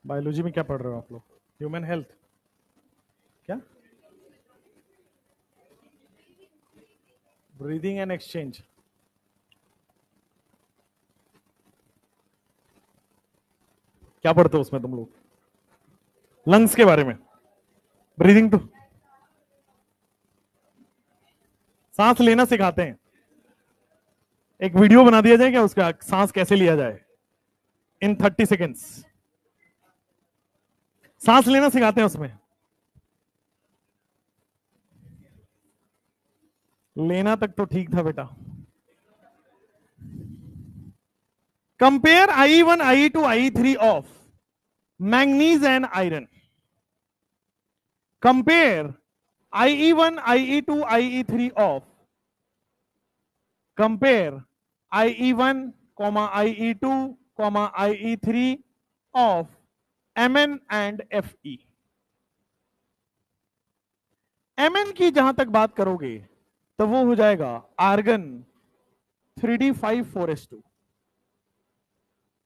बायोलॉजी में क्या पढ़ रहे हो आप लोग? ह्यूमन हेल्थ, क्या? ब्रीदिंग एंड एक्सचेंज, क्या पढ़ते हो उसमें तुम लोग? लंग्स के बारे में। ब्रीदिंग तो सांस लेना सिखाते हैं। एक वीडियो बना दिया जाए क्या उसका, सांस कैसे लिया जाए इन 30 सेकेंड्स। सांस लेना सिखाते हैं उसमें। लेना तक तो ठीक था बेटा। Compare IE1 IE2 IE3 of manganese and iron. Compare IE1 IE2 IE3 of, compare IE1, IE2, IE3 of Mn and Fe। Mn की जहां तक बात करोगे तो वो हो जाएगा आर्गन 3d5 4s2,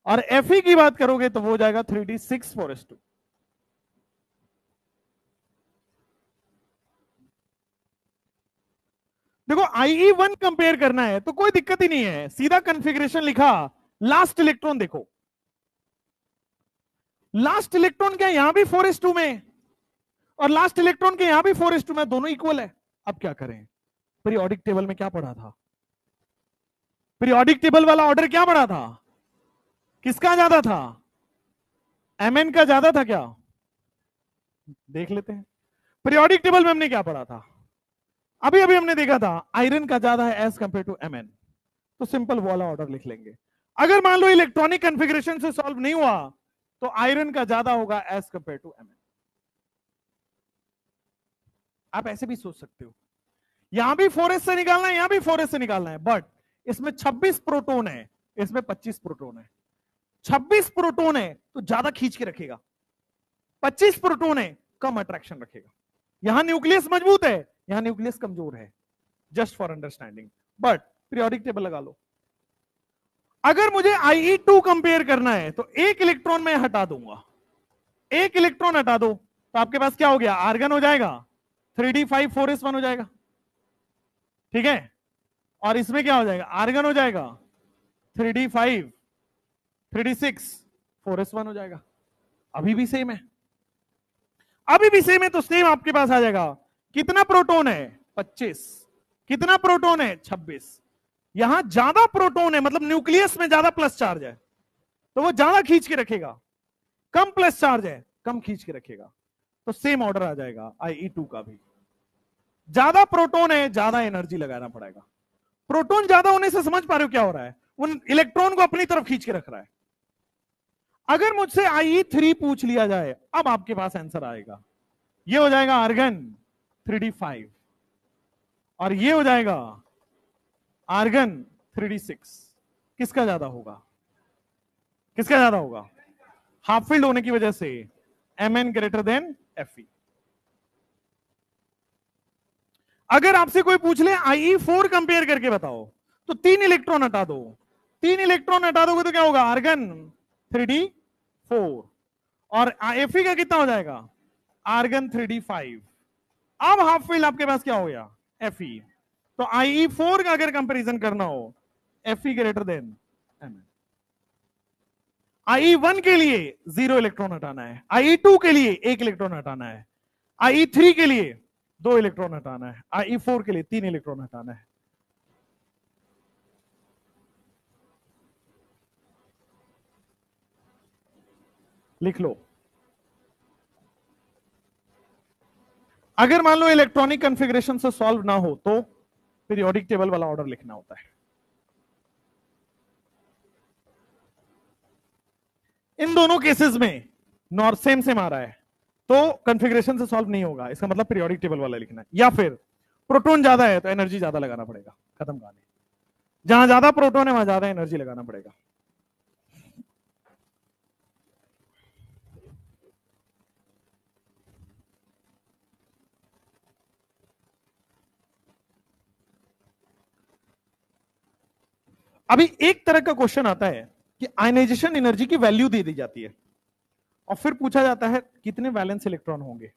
और Fe की बात करोगे तो वो हो जाएगा 3d6 4s2। देखो IE1 कंपेयर करना है तो कोई दिक्कत ही नहीं है, सीधा कॉन्फ़िगरेशन लिखा, लास्ट इलेक्ट्रॉन देखो, लास्ट इलेक्ट्रॉन क्या यहां भी 4s2 में और लास्ट इलेक्ट्रॉन के यहां भी 4s2 में, दोनों इक्वल है। अब क्या करें? पीरियोडिक टेबल में क्या पढ़ा था? पीरियोडिक टेबल वाला ऑर्डर क्या पढ़ा था? किसका ज्यादा था? Mn का ज्यादा था क्या? देख लेते हैं पीरियोडिक टेबल में हमने क्या पढ़ा था। अभी अभी हमने देखा था आयरन का ज्यादा है एज कंपेयर टू Mn, तो सिंपल वाला ऑर्डर लिख लेंगे। अगर मान लो इलेक्ट्रॉनिक कॉन्फ़िगरेशन से सॉल्व नहीं हुआ तो आयरन का ज्यादा होगा एज कंपेयर टू Mn। आप ऐसे भी सोच सकते हो, यहां भी 4s से निकालना है, यहां भी 4s से निकालना है, बट इसमें 26 प्रोटॉन है, इसमें 25 प्रोटॉन है। 26 प्रोटॉन है तो ज्यादा खींच के रखेगा, 25 प्रोटॉन है कम अट्रैक्शन रखेगा। यहां न्यूक्लियस मजबूत है, यहां न्यूक्लियस कमजोर है, just for understanding. But periodic table लगा लो। अगर मुझे IE2 कंपेयर करना है तो एक इलेक्ट्रॉन मैं हटा दूंगा, एक इलेक्ट्रॉन हटा दो तो आपके पास क्या हो गया? आर्गन हो जाएगा, 3d5 4s1 हो जाएगा, ठीक है। और इसमें क्या हो जाएगा? आर्गन हो जाएगा 3d5 3d6 4s1 हो जाएगा। अभी भी सेम है, अभी भी सेम है, तो सेम आपके पास आ जाएगा। कितना प्रोटॉन है? 25। कितना प्रोटॉन है? 26। यहां ज्यादा प्रोटॉन है, मतलब न्यूक्लियस में ज्यादा प्लस चार्ज है तो वो ज्यादा खींच के रखेगा, कम प्लस चार्ज है कम खींच के रखेगा, तो सेम ऑर्डर आ जाएगा IE2 का भी। ज्यादा प्रोटॉन है, ज्यादा एनर्जी लगाना पड़ेगा। प्रोटॉन ज्यादा होने से समझ पा रहे हो क्या हो रहा है? उन इलेक्ट्रॉन को अपनी तरफ खींच के रख रहा है। अगर मुझसे IE3 पूछ लिया जाए, अब आपके पास आंसर आएगा, ये हो जाएगा आर्गन 3d5 और ये हो जाएगा आर्गन 3d6। किसका ज्यादा होगा? किसका ज्यादा होगा? हाफ फील्ड होने की वजह से Mn ग्रेटर देन Fe। अगर आपसे कोई पूछ ले IE4 कंपेयर करके बताओ तो 3 इलेक्ट्रॉन हटा दो, 3 इलेक्ट्रॉन हटा दोगे तो क्या होगा? आर्गन 3d4 और Fe का कितना हो जाएगा? Argon 3d5। अब हाफ फील्ड आपके पास क्या हो गया? Fe। तो IE4 का अगर कंपैरिजन करना हो, Fe greater than Mn। IE1 के लिए 0 इलेक्ट्रॉन हटाना है, IE2 के लिए 1 इलेक्ट्रॉन हटाना है, IE3 के लिए 2 इलेक्ट्रॉन हटाना है, IE4 के लिए 3 इलेक्ट्रॉन हटाना है। लिख लो। अगर मान लो इलेक्ट्रॉनिक कॉन्फ़िगरेशन से सॉल्व ना हो तो पीरियोडिक टेबल वाला ऑर्डर लिखना होता है। इन दोनों केसेस में नॉर्थ सेम सेम आ रहा है तो कॉन्फ़िगरेशन से सॉल्व नहीं होगा, इसका मतलब पीरियोडिक टेबल वाला लिखना है। या फिर प्रोटॉन ज्यादा है तो एनर्जी ज्यादा लगाना पड़ेगा, खत्म कहानी। जहां ज्यादा प्रोटॉन है वहां ज्यादा एनर्जी लगाना पड़ेगा। अभी एक तरह का क्वेश्चन आता है कि आयनाइजेशन एनर्जी की वैल्यू दे दी जाती है और फिर पूछा जाता है कितने वैलेंस इलेक्ट्रॉन होंगे,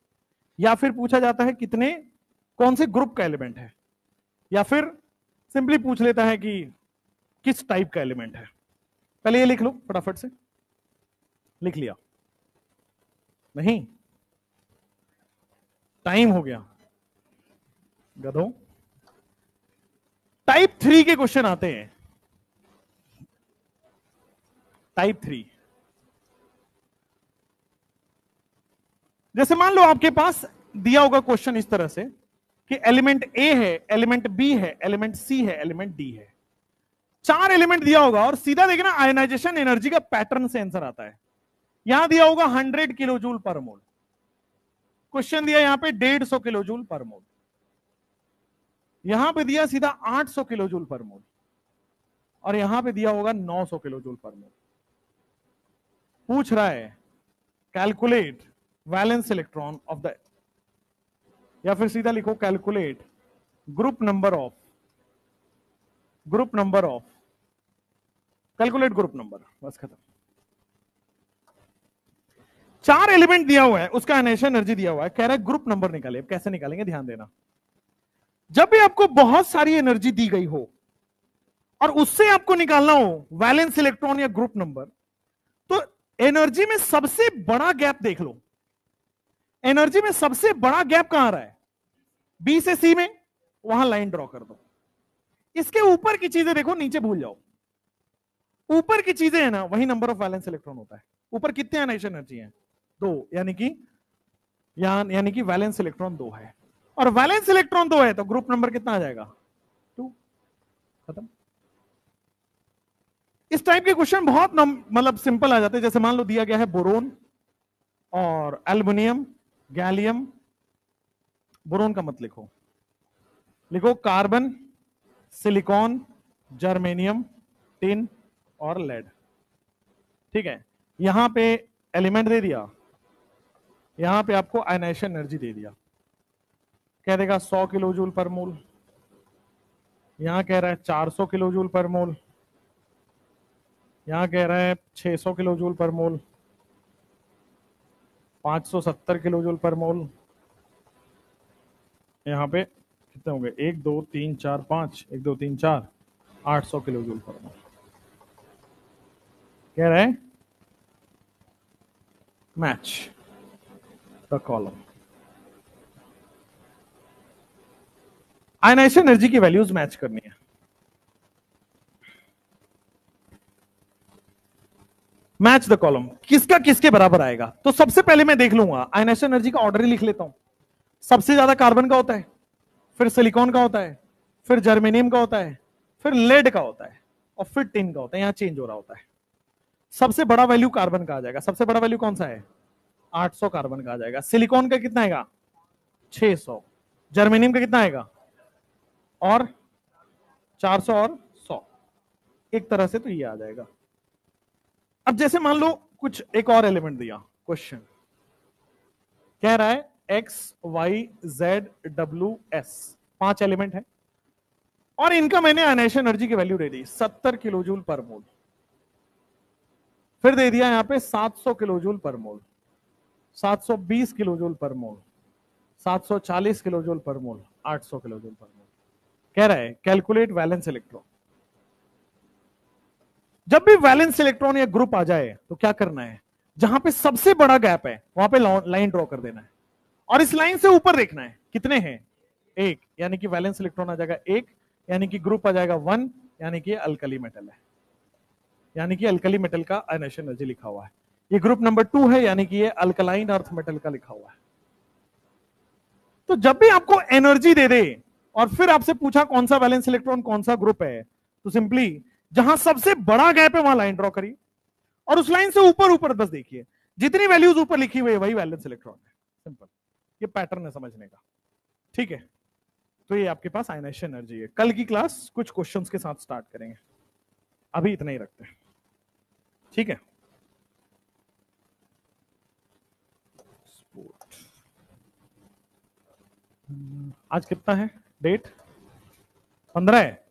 या फिर पूछा जाता है कितने, कौन से ग्रुप का एलिमेंट है, या फिर सिंपली पूछ लेता है कि किस टाइप का एलिमेंट है। पहले ये लिख लो फटाफट से। लिख लिया? नहीं, टाइम हो गया गधों। टाइप 3 के क्वेश्चन आते हैं। टाइप 3, जैसे मान लो आपके पास दिया होगा क्वेश्चन इस तरह से कि एलिमेंट ए है, एलिमेंट बी है, एलिमेंट सी है, एलिमेंट डी है। 4 एलिमेंट दिया होगा और सीधा देखना आयनाइजेशन एनर्जी का पैटर्न से आंसर आता है। यहां दिया होगा 100 किलो जूल पर मोल, क्वेश्चन दिया यहां पे 150 किलो जूल पर मोल, यहां पे दिया सीधा 800 किलो जूल पर मोल, और यहां पे दिया होगा 900 किलो जूल पर मोल। पूछ रहा है calculate valence electron of the, या फिर सीधा लिखो calculate group number of, calculate group number, बस खत्म। 4 एलिमेंट दिया हुआ है, उसका आयनाइजेशन एनर्जी दिया हुआ है, कह रहा है ग्रुप नंबर निकाले। अब कैसे निकालेंगे ध्यान देना। जब भी आपको बहुत सारी एनर्जी दी गई हो और उससे आपको निकालना हो वैलेंस इलेक्ट्रॉन या ग्रुप नंबर, तो एनर्जी में सबसे बड़ा गैप देख लो। एनर्जी में सबसे बड़ा गैप कहां आ रहा है? बी से सी में, वहां लाइन ड्रॉ कर दो। इसके ऊपर की चीजें देखो, नीचे भूल जाओ। ऊपर की चीजें है ना, वही नंबर ऑफ वैलेंस इलेक्ट्रॉन होता है। ऊपर कितने आयनाइजेशन एनर्जी है? 2, यानी कि वैलेंस इलेक्ट्रॉन 2 है, और वैलेंस इलेक्ट्रॉन 2 है तो ग्रुप नंबर कितना आ जाएगा? 2। खत्म। इस टाइप के क्वेश्चन बहुत मतलब सिंपल आ जाते हैं। जैसे मान लो दिया गया है बोरोन और एल्युमिनियम, गैलियम। बोरोन का मत लिखो, लिखो कार्बन, सिलिकॉन, जर्मेनियम, टिन और लेड। ठीक है, यहां पे एलिमेंट दे दिया, यहां पे आपको आयनाइजेशन एनर्जी दे दिया। कह देगा 100 किलो जूल पर मोल, यहां कह रहा है 400 किलो जूल पर मोल, यहां कह रहा है 600 किलो जूल पर मोल, 570 किलो जूल पर मोल, यहां पे कितने होंगे? 1 2 3 4 5, 1 2 3 4, 800 किलो जूल पर मोल। कह रहे हैं match the column. Ionisation energy की वैल्यूज मैच करनी है। मैच द कॉलम, किसका किसके बराबर आएगा? तो सबसे पहले मैं देख लूंगा आयनाइजेशन एनर्जी का ऑर्डर ही लिख लेता हूं। सबसे ज्यादा कार्बन का होता है, फिर सिलिकॉन का होता है, फिर जर्मेनियम का होता है, फिर लेड का होता है, और फिर टिन का होता है। यहां चेंज हो रहा होता है। सबसे बड़ा वैल्यू कार्बन का आ जाएगा। सबसे बड़ा वैल्यू कौन सा है? 800 कार्बन का आ जाएगा। सिलिकॉन का कितना आएगा? 600। जर्मेनियम का कितना आएगा? और 400 और 100। एक तरह से तो ये आ जाएगा। अब जैसे मान लो कुछ एक और एलिमेंट दिया, क्वेश्चन कह रहा है X Y Z W S, 5 element है और इनका मैंने आयनाइजेशन एनर्जी की वैल्यू दे दी 70 किलो जूल पर मोल, फिर दे दिया यहां पे 700 किलो जूल पर मोल, 720 किलो जूल पर मोल, 740 किलो जूल पर मोल, 800 किलो जूल पर मोल। कह रहा है कैलकुलेट वैलेंस इलेक्ट्रॉन। जब भी वैलेंस इलेक्ट्रॉन या ग्रुप आ जाए तो क्या करना है? जहां पे सबसे बड़ा गैप है वहां पे लाइन ड्रॉ कर देना है, और इस लाइन से ऊपर देखना है कितने हैं? 1, यानी कि वैलेंस इलेक्ट्रॉन आ जाएगा 1, यानी कि ग्रुप आ जाएगा 1, यानी कि अल्कली मेटल है, यानी कि अल्कली मेटल का आयनाइजेशन एनर्जी लिखा हुआ है। ये ग्रुप नंबर 2 है, यानी कि ये अल्कलाइन अर्थ मेटल का लिखा हुआ है। तो जब भी आपको एनर्जी दे दे और फिर आपसे पूछा कौन सा वैलेंस इलेक्ट्रॉन कौन सा ग्रुप है, तो सिंपली जहां सबसे बड़ा गैप है वहां लाइन ड्रॉ करिए, और उस लाइन से ऊपर ऊपर बस देखिए, जितनी वैल्यूज ऊपर लिखी हुई है वही वैलेंस इलेक्ट्रॉन है। सिंपल, ये पैटर्न है समझने का। ठीक है, तो ये आपके पास आयनाइजेशन एनर्जी है। कल की क्लास कुछ क्वेश्चंस के साथ स्टार्ट करेंगे, अभी इतना ही रखते हैं। ठीक है, आज कितना है डेट? 15 है।